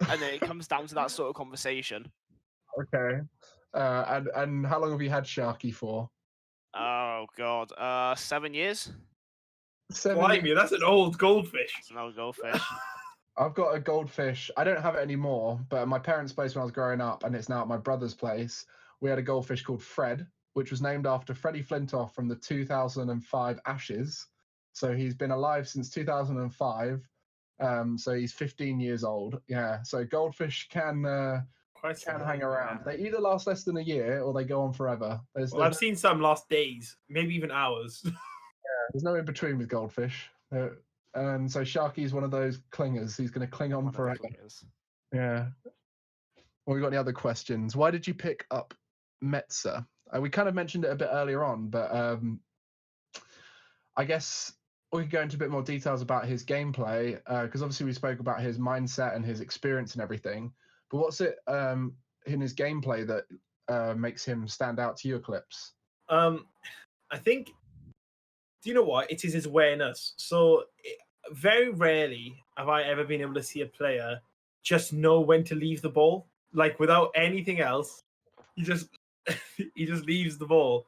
and then it comes down to that sort of conversation. Okay. And how long have you had Sharky for? Oh God, 7 years. 7 years. That's an old goldfish. It's an old goldfish. I've got a goldfish. I don't have it anymore, but at my parents' place when I was growing up, and it's now at my brother's place, we had a goldfish called Fred, which was named after Freddie Flintoff from the 2005 Ashes. So he's been alive since 2005. So he's 15 years old. Yeah. So goldfish can hang around. They either last less than a year or they go on forever. I've seen some last days, maybe even hours. There's no in between with goldfish. And so Sharky is one of those clingers. He's going to cling on forever. Yeah. Well, we got any other questions? Why did you pick up Metsa? We kind of mentioned it a bit earlier on, but I guess we could go into a bit more details about his gameplay, because obviously we spoke about his mindset and his experience and everything. But what's it in his gameplay that makes him stand out to you, Eclipse? I think, do you know what? It is his awareness. So very rarely have I ever been able to see a player just know when to leave the ball, like without anything else. He just he just leaves the ball,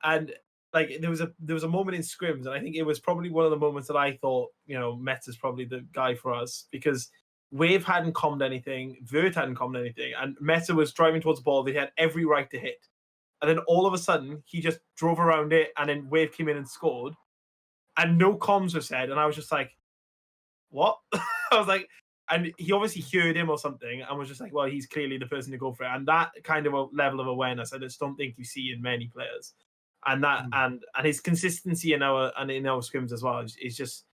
and like there was a moment in scrims, and I think it was probably one of the moments that I thought, Met's probably the guy for us, because Wave hadn't commed anything, Vert hadn't commed anything, and Meta was driving towards the ball. They had every right to hit, and then all of a sudden he just drove around it, and then Wave came in and scored, and no comms were said, and I was just like, what? I was like, and he obviously heard him or something, and was just like, well, he's clearly the person to go for it. And that kind of a level of awareness, I just don't think you see in many players. And that and his consistency in our scrims as well is just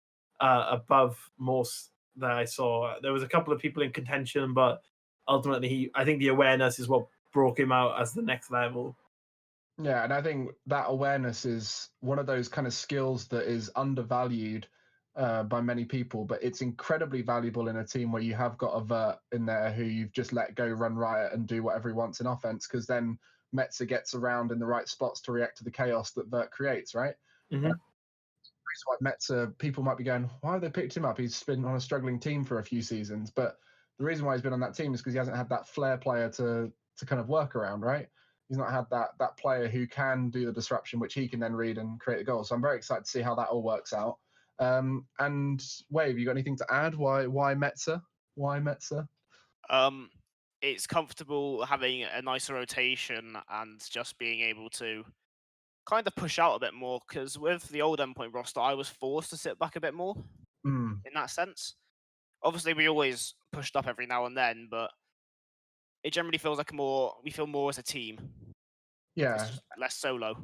above most that I saw. There was a couple of people in contention, but ultimately I think the awareness is what broke him out as the next level. Yeah, and I think that awareness is one of those kind of skills that is undervalued by many people, but it's incredibly valuable in a team where you have got a Vert in there who you've just let go run riot and do whatever he wants in offense, because then Metza gets around in the right spots to react to the chaos that Vert creates, right? Mm-hmm. Why Metza, people might be going, why have they picked him up? He's been on a struggling team for a few seasons, but the reason why he's been on that team is because he hasn't had that flair player to kind of work around, right? He's not had that player who can do the disruption, which he can then read and create the goal. So I'm very excited to see how that all works out. And Wave, you got anything to add? Why Metza? Why Metza? It's comfortable having a nicer rotation and just being able to kind of push out a bit more, because with the old Endpoint roster, I was forced to sit back a bit more in that sense. Obviously, we always pushed up every now and then, but it generally feels like we feel more as a team. Yeah. It's just less solo.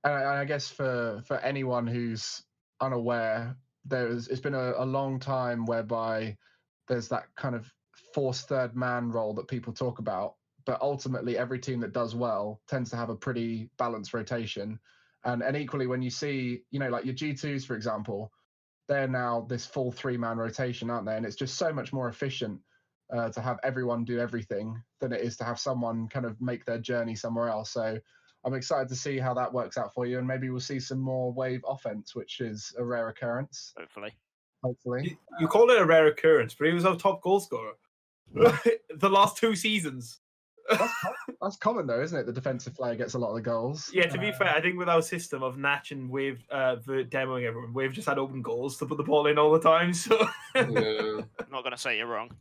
And I guess for anyone who's unaware, it's been a long time whereby there's that kind of forced third man role that people talk about, but ultimately every team that does well tends to have a pretty balanced rotation. And equally, when you see, like your G2s, for example, they're now this full 3-man rotation, aren't they? And it's just so much more efficient to have everyone do everything than it is to have someone kind of make their journey somewhere else. So I'm excited to see how that works out for you, and maybe we'll see some more Wave offense, which is a rare occurrence. Hopefully. You call it a rare occurrence, but he was our top goal scorer the last 2 seasons. That's common though, isn't it? The defensive player gets a lot of the goals. Yeah, to be fair, I think with our system of Natch and Wave demoing everyone, Wave just had open goals to put the ball in all the time. So Yeah. I'm not gonna say you're wrong.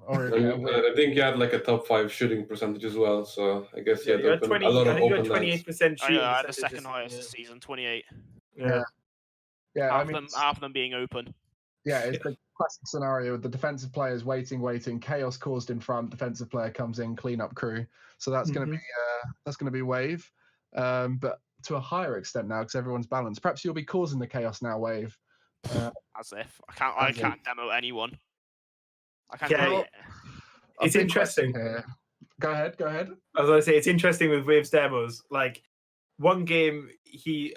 I think you had like a top 5 shooting percentage as well, so I guess you had 20, a lot of I think you had open nights. 28% shooting. I had the second highest this season, 28. Yeah. Half of them being open. Yeah, it's the classic scenario with the defensive players waiting, chaos caused in front, defensive player comes in, cleanup crew. So that's going to be Wave, but to a higher extent now because everyone's balanced. Perhaps you'll be causing the chaos now, Wave. As if I can't demo anyone. I can't. Yeah, it's interesting. Go ahead. I was going to say it's interesting with Wave's demos. Like one game,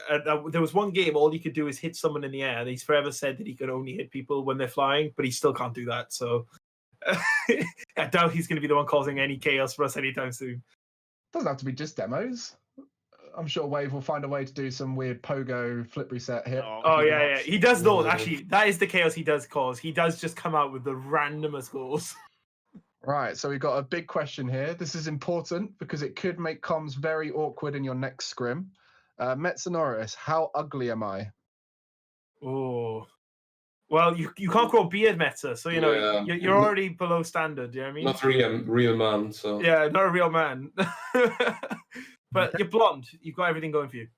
there was one game all he could do is hit someone in the air, and he's forever said that he could only hit people when they're flying, but he still can't do that. So I doubt he's going to be the one causing any chaos for us anytime soon. Doesn't have to be just demos. I'm sure Wave will find a way to do some weird pogo flip reset hit. Oh yeah. He does those. Actually, that is the chaos he does cause. He does just come out with the randomest goals. Right, so we've got a big question here. This is important because it could make comms very awkward in your next scrim. Metsanauris, how ugly am I? Oh, well, you can't grow beard, Meta, so you're already below standard. You know what I mean? Not really a real man, so yeah, not a real man. But you're blonde. You've got everything going for you.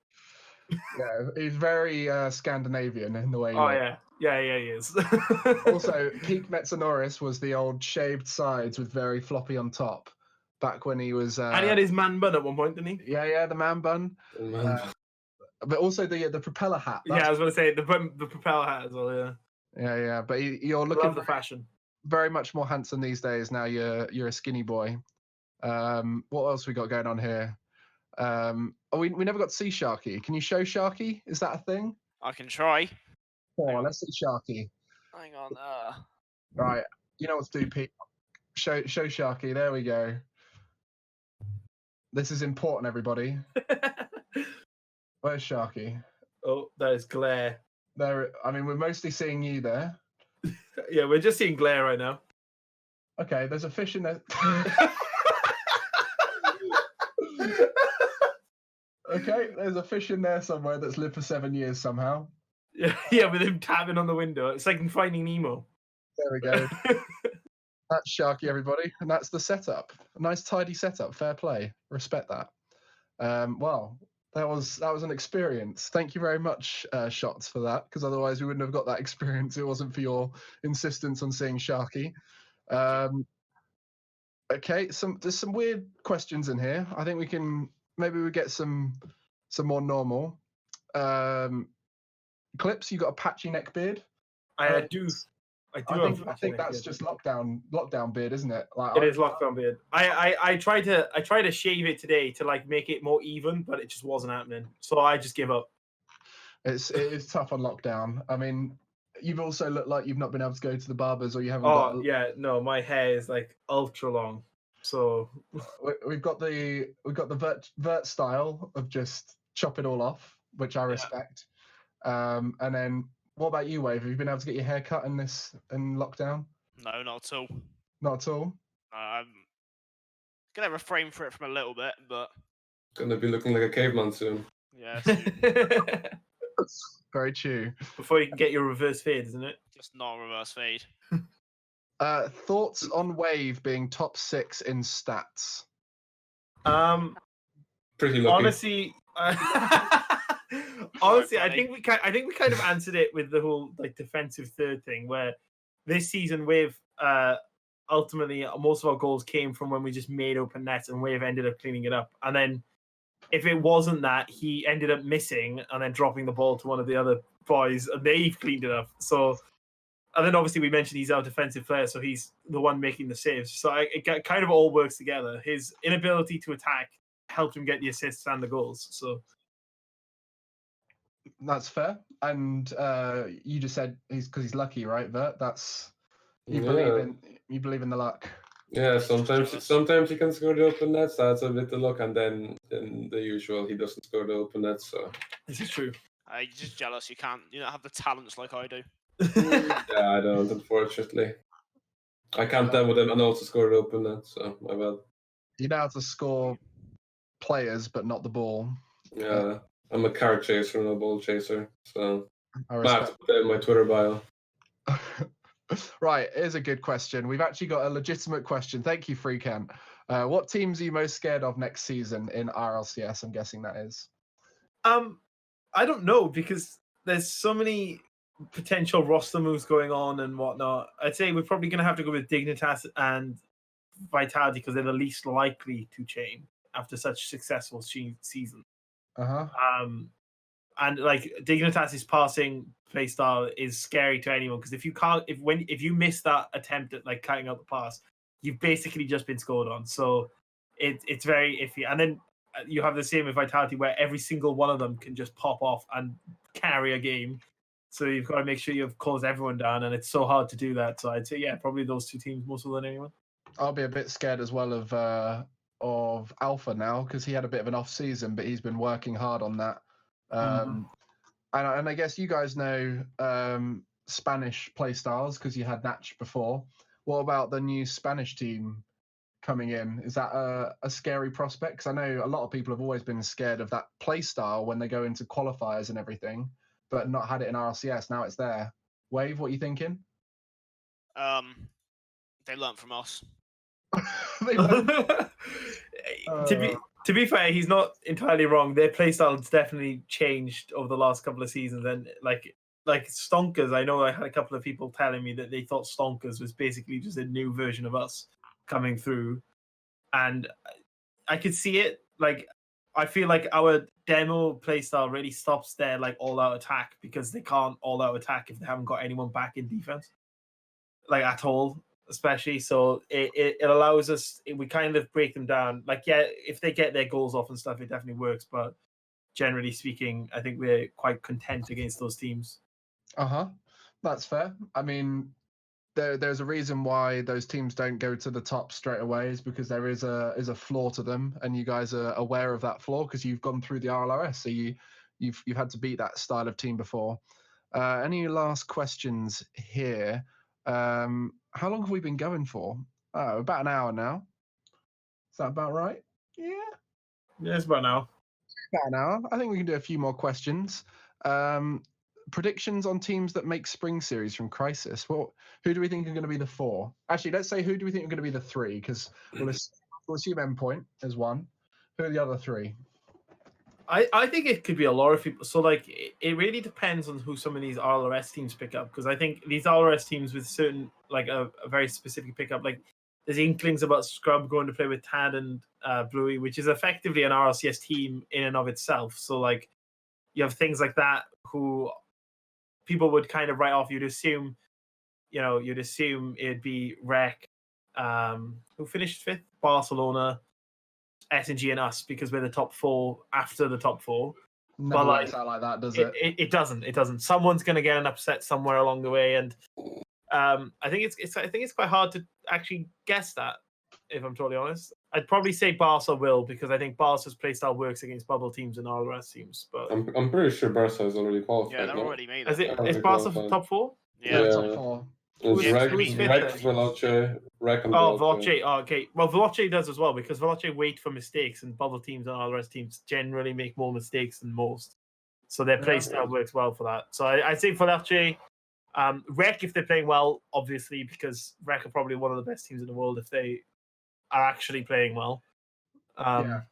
Yeah, he's very Scandinavian in the way. Yeah, he is. Also, peak Metsanauris was the old shaved sides with very floppy on top. Back when he was, and he had his man bun at one point, didn't he? Yeah, the man bun. But also the propeller hat. I was going to say the propeller hat as well. Yeah. But you're looking the fashion. Very much more handsome these days. Now you're a skinny boy. What else we got going on here? We never got to see Sharky. Can you show Sharky? Is that a thing? I can try. Oh, let's see Sharky. Hang on. Right. You know what to do, Pete. Show Sharky. There we go. This is important, everybody. Where's Sharky? Oh, that is glare. There. I mean, we're mostly seeing you there. Yeah, we're just seeing glare right now. Okay, there's a fish in there. Okay, there's a fish in there somewhere that's lived for 7 years somehow. Yeah, with him tapping on the window. It's like in Finding Nemo. There we go. That's Sharky, everybody, and that's the setup. A nice, tidy setup. Fair play. Respect that. Well, that was an experience. Thank you very much, Shots, for that, because otherwise we wouldn't have got that experience. It wasn't for your insistence on seeing Sharky. Okay, there's some weird questions in here. I think we get some more normal. Eclipse, you got a patchy neck beard. I do. I think that's just lockdown beard, isn't it? Like, it is lockdown beard. I tried to shave it today to like make it more even, but it just wasn't happening. So I just give up. It is tough on lockdown. I mean, you've also looked like you've not been able to go to the barbers, or you haven't. Yeah, no, my hair is like ultra long. So we've got the vert style of just chop it all off, which I respect. And then, what about you, Wave? Have you been able to get your hair cut in lockdown? No, not at all. Not at all. I'm gonna refrain for it from a little bit, but Gonna be looking like a caveman soon. yeah, very true. Before you can get your reverse fade, isn't it? Just not a reverse fade. Thoughts on Wave being top 6 in stats? Pretty lucky. Honestly, I think we kind of answered it with the whole like defensive third thing, where this season Wave ultimately most of our goals came from when we just made open nets, and Wave ended up cleaning it up. And then if it wasn't that, he ended up missing and then dropping the ball to one of the other boys, and they've cleaned it up. So, and then obviously we mentioned he's our defensive player, so he's the one making the saves. So it kind of all works together. His inability to attack helped him get the assists and the goals. So that's fair. And you just said he's lucky, right, Vert? That's you believe in the luck. Yeah, sometimes he can score the open nets. That's a bit of luck, and then in the usual, he doesn't score the open nets. So this is true. You're just jealous. You don't have the talents like I do. Yeah, I don't. Unfortunately, I can't demo them and also score the open net. So my bad. You know how to score players, but not the ball. Yeah, I'm a card chaser, no ball chaser. So I have to put that in my Twitter bio. Right, here's a good question. We've actually got a legitimate question. Thank you, Freecam. What teams are you most scared of next season in RLCS? I'm guessing that is. I don't know, because there's so many potential roster moves going on and whatnot. I'd say we're probably going to have to go with Dignitas and Vitality because they're the least likely to change after such successful season. And like Dignitas's passing playstyle is scary to anyone, because if you miss that attempt at like cutting out the pass, you've basically just been scored on. So it's very iffy. And then you have the same with Vitality, where every single one of them can just pop off and carry a game. So you've got to make sure you've closed everyone down, and it's so hard to do that. So I'd say, yeah, probably those two teams more so than anyone. I'll be a bit scared as well of Alpha now, because he had a bit of an off season, but he's been working hard on that. And I guess you guys know Spanish playstyles because you had Natch before. What about the new Spanish team coming in? Is that a scary prospect? Because I know a lot of people have always been scared of that playstyle when they go into qualifiers and everything, but not had it in RLCS. Now it's there. Wave, what are you thinking? They learned from us. To be fair, he's not entirely wrong. Their playstyle's definitely changed over the last couple of seasons, and like Stonkers, I know I had a couple of people telling me that they thought Stonkers was basically just a new version of us coming through, and I could see it. Like, I feel like our demo playstyle really stops their like all-out attack, because they can't all-out attack if they haven't got anyone back in defense, like at all. Especially, so it allows us, we kind of break them down. Like, yeah, if they get their goals off and stuff, it definitely works. But generally speaking, I think we're quite content against those teams. That's fair. I mean, there's a reason why those teams don't go to the top straight away, is because there is a flaw to them, and you guys are aware of that flaw because you've gone through the RLRS, so you've had to beat that style of team before. Any last questions here? How long have we been going for? About an hour now. Is that about right? Yeah. Yeah, it's about now. About an hour. I think we can do a few more questions. Predictions on teams that make spring series from Crisis. Who do we think are going to be the 4? Actually, let's say who do we think are going to be the 3? Because we'll assume Endpoint as one. Who are the other 3? I think it could be a lot of people. So like it really depends on who some of these RLRS teams pick up, because I think these RLRS teams with certain like a very specific pickup, like there's inklings about Scrub going to play with Tad and Bluey, which is effectively an RLCS team in and of itself. So like you have things like that who people would kind of write off. You'd assume it'd be Rec, who finished 5th, Barcelona, SNG and us, because we're the top 4 after the top 4. Never works out like that, does it? It doesn't. It doesn't. Someone's going to get an upset somewhere along the way, and I think it's quite hard to actually guess that. If I'm totally honest, I'd probably say Barca will, because I think Barca's playstyle works against bubble teams and RLRS teams. But I'm pretty sure Barca has already qualified. Yeah, they're already made is it. is Barca top 4? Yeah. Top 4. Who's Rec, fifth? Veloce, Rec, and Veloce. Oh, okay. Well, Veloce does as well, because Veloce wait for mistakes, and bubble teams and RLRS teams generally make more mistakes than most. So their playstyle works well for that. So I'd say Veloce. Rec, if they're playing well, obviously, because Rec are probably one of the best teams in the world if they are actually playing well. And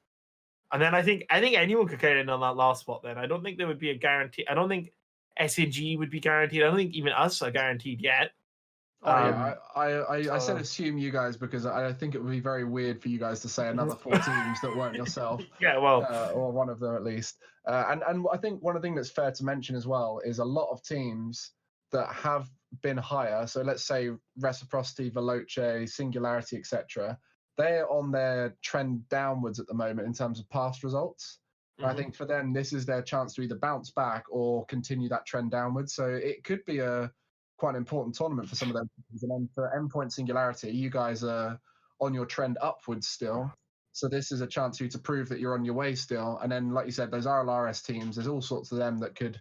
then I think anyone could get in on that last spot. Then I don't think there would be a guarantee. I don't think SNG would be guaranteed. I don't think even us are guaranteed yet. I said assume you guys, because I think it would be very weird for you guys to say another 4 teams that weren't yourself. Yeah, well, or one of them at least. And I think one thing that's fair to mention as well is a lot of teams that have been higher. So let's say Reciprocity, Veloce, Singularity, etc. They're on their trend downwards at the moment in terms of past results. I think for them, this is their chance to either bounce back or continue that trend downwards. So it could be quite an important tournament for some of those. And then for Endpoint Singularity, you guys are on your trend upwards still. So this is a chance for you to prove that you're on your way still. And then, like you said, those RLRS teams, there's all sorts of them that could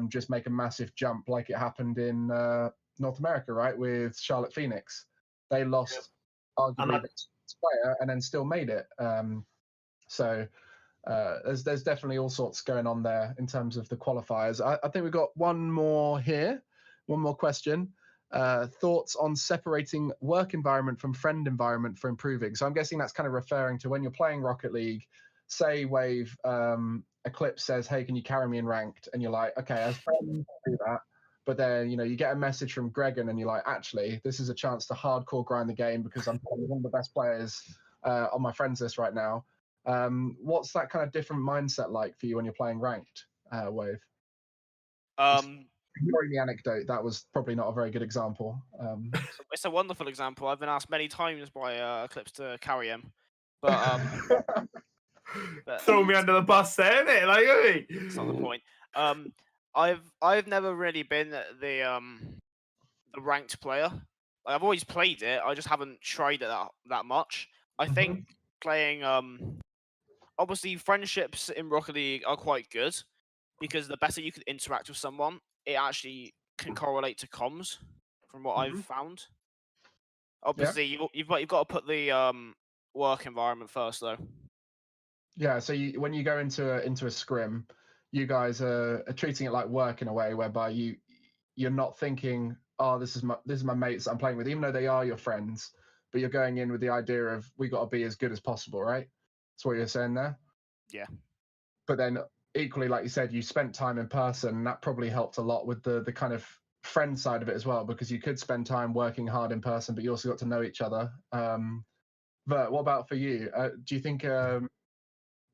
just make a massive jump, like it happened in North America, right, with Charlotte Phoenix. They lost arguably the player and then still made it. So there's definitely all sorts going on there in terms of the qualifiers. I think we've got one more here. One more question. Thoughts on separating work environment from friend environment for improving? So I'm guessing that's kind of referring to when you're playing Rocket League, say Wave, Eclipse says, hey, can you carry me in ranked? And you're like, okay, as friends, I'll do that. But then, you get a message from Gregan and you're like, actually, this is a chance to hardcore grind the game because I'm one of the best players on my friends list right now. What's that kind of different mindset like for you when you're playing ranked, Wave? Ignoring the anecdote, that was probably not a very good example. It's a wonderful example. I've been asked many times by Eclipse to carry him, but throw me under the bus there, isn't it? Like, hey. It's not the point. I've never really been the ranked player. Like, I've always played it. I just haven't tried it that much. I think playing obviously friendships in Rocket League are quite good, because the better you can interact with someone, it actually can correlate to comms, from what I've found. Obviously, you've got to put the work environment first, though. Yeah. So when you go into a scrim, you guys are treating it like work in a way whereby you're not thinking, oh, this is my mates that I'm playing with, even though they are your friends, but you're going in with the idea of we got to be as good as possible, right? That's what you're saying there. Yeah. But then equally, like you said, you spent time in person, and that probably helped a lot with the kind of friend side of it as well, because you could spend time working hard in person, but you also got to know each other. But what about for you? Do you think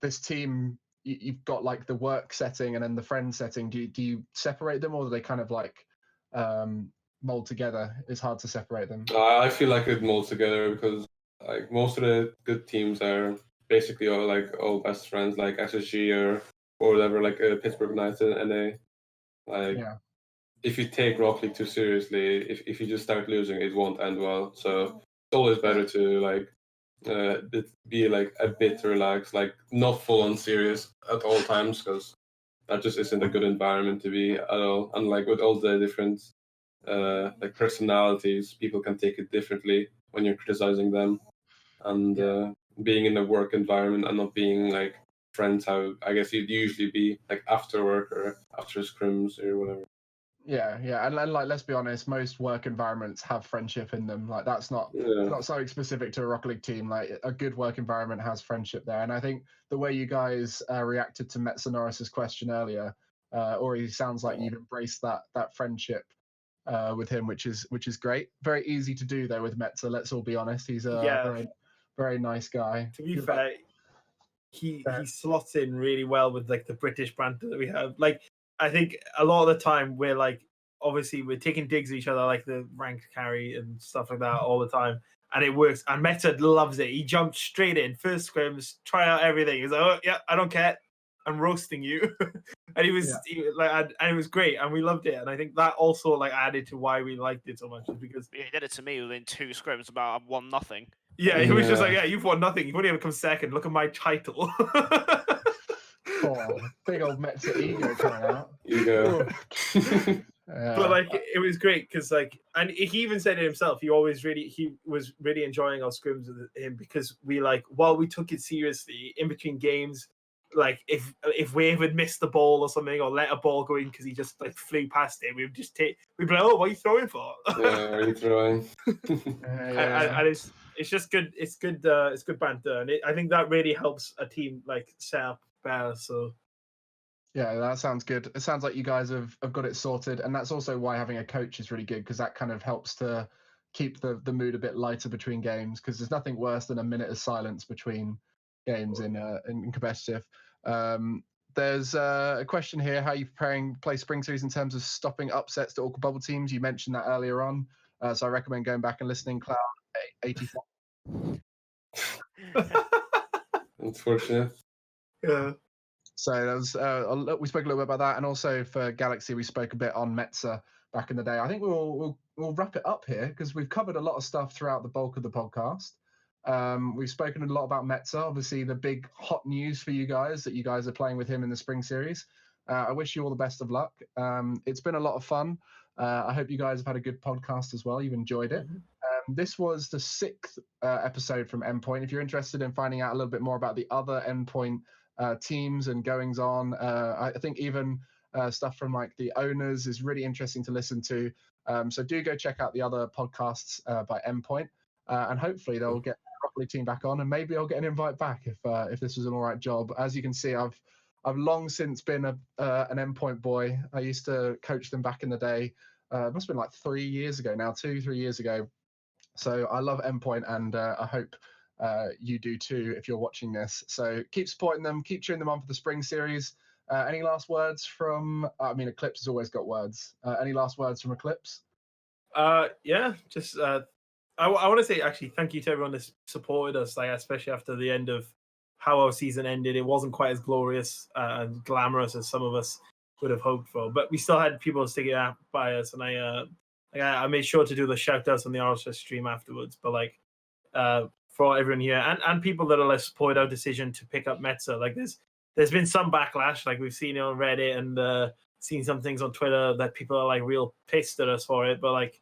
this team, you've got like the work setting and then the friend setting, do you separate them, or do they kind of like mold together? It's hard to separate them. I feel like it molds together, because like most of the good teams are basically all best friends, like SSG or whatever, like Pittsburgh United and NA. If you take Rocket League too seriously, if you just start losing, it won't end well. So it's always better to be like a bit relaxed, like not full on serious at all times, because that just isn't a good environment to be at all. And like with all the different like personalities, people can take it differently. when you're criticizing them, and being in a work environment and not being like friends. How I guess you'd usually be like after work or after scrims or whatever. Yeah, and like let's be honest, most work environments have friendship in them. Like that's not Yeah. not something specific to a Rocket League team. Like a good work environment has friendship there, and I think the way you guys reacted to Metsanauris' question earlier, already sounds like you've embraced that friendship with him, which is great. Very easy to do though with Metza. Let's all be honest. He's a very nice guy. To be fair, he slots in really well with like the British banter that we have. Like I think a lot of the time we're like, obviously we're taking digs at each other, like the ranked carry and stuff like that all the time, and it works. And Meta loves it. He jumped straight in, first scrims, try out everything. He's like, oh yeah, I don't care, I'm roasting you. And he was and it was great, and we loved it. And I think that also like added to why we liked it so much, is because he did it to me within 2 scrims about 1-0. Yeah, he was just like, yeah, you've won nothing. You've only ever come second. Look at my title. Oh, big old Metza ego coming out. Ego. But like it was great because like, and he even said it himself. He was really enjoying our scrims with him because we like, while we took it seriously in between games, like if Wave had missed the ball or something or let a ball go in because he just like flew past it, we'd be like, oh, what are you throwing for? Yeah, what are you throwing? And it's just good. It's good banter, and I think that really helps a team like set up better. So. Yeah, that sounds good. It sounds like you guys have got it sorted, and that's also why having a coach is really good, because that kind of helps to keep the mood a bit lighter between games, because there's nothing worse than a minute of silence between games in competitive. There's a question here: how are you preparing to play Spring Series in terms of stopping upsets to awkward bubble teams? You mentioned that earlier on, so I recommend going back and listening. Cloud 85. Unfortunate. Yeah. So that was we spoke a little bit about that, and also for Galaxy we spoke a bit on Metza back in the day. I think we'll wrap it up here because we've covered a lot of stuff throughout the bulk of the podcast. We've spoken a lot about Metza, obviously the big hot news for you guys that you guys are playing with him in the Spring Series. I wish you all the best of luck. It's been a lot of fun. I hope you guys have had a good podcast as well. You've enjoyed it. This was the 6th episode from Endpoint. If you're interested in finding out a little bit more about the other Endpoint teams and goings on, I think even stuff from like the owners is really interesting to listen to. So do go check out the other podcasts by Endpoint, and hopefully they'll get the Rocket League team back on, and maybe I'll get an invite back if this was an all right job. As you can see, I've long since been an Endpoint boy. I used to coach them back in the day. It must have been like 3 years ago now, 2-3 years ago. So I love Endpoint, and I hope you do too if you're watching this. So keep supporting them, keep cheering them on for the Spring Series. Any last words from? I mean, Eclipse has always got words. Any last words from Eclipse? Yeah, just I want to say actually thank you to everyone that supported us, like especially after the end of how our season ended. It wasn't quite as glorious and glamorous as some of us would have hoped for, but we still had people sticking out by us, and I made sure to do the shout outs on the RLRS stream afterwards. But like for everyone here and people that are like supported our decision to pick up Metza, like there's been some backlash, like we've seen it on Reddit and seen some things on Twitter that people are like real pissed at us for it. But like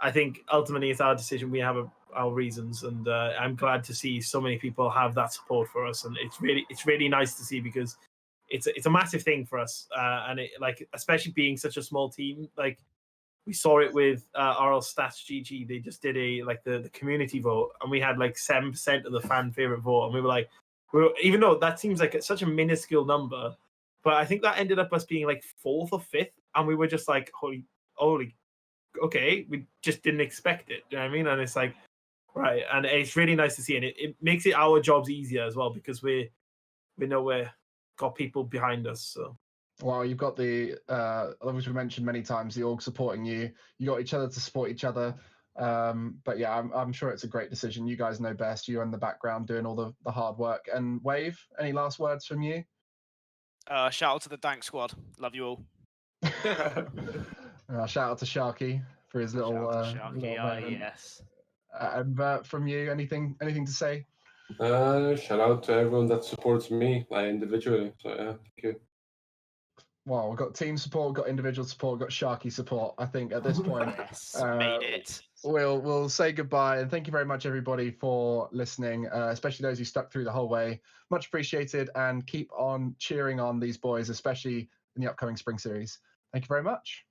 I think ultimately it's our decision. We have our reasons, and I'm glad to see so many people have that support for us, and it's really nice to see because it's a massive thing for us, and it like especially being such a small team. Like we saw it with RL Stats GG. They just did the community vote, and we had like 7% of the fan favorite vote, and we were like, even though that seems like such a minuscule number, but I think that ended up us being like 4th or 5th, and we were just like, holy, okay, we just didn't expect it. You know what I mean? And it's like, right, and it's really nice to see, and it makes it our jobs easier as well because we know we've got people behind us. So. Well, you've got the, as we mentioned many times, the org supporting you. You got each other to support each other. But yeah, I'm sure it's a great decision. You guys know best. You're in the background doing all the hard work. And Wave, any last words from you? Shout out to the Dank squad. Love you all. Shout out to Sharky for his little. Yes. And Bert, from you, anything to say? Shout out to everyone that supports me, like individually. So yeah, thank you. Well, we've got team support, we've got individual support, we've got Sharky support. I think at this point, Yes, made it. we'll say goodbye, and thank you very much, everybody, for listening, especially those who stuck through the whole way. Much appreciated, and keep on cheering on these boys, especially in the upcoming spring series. Thank you very much.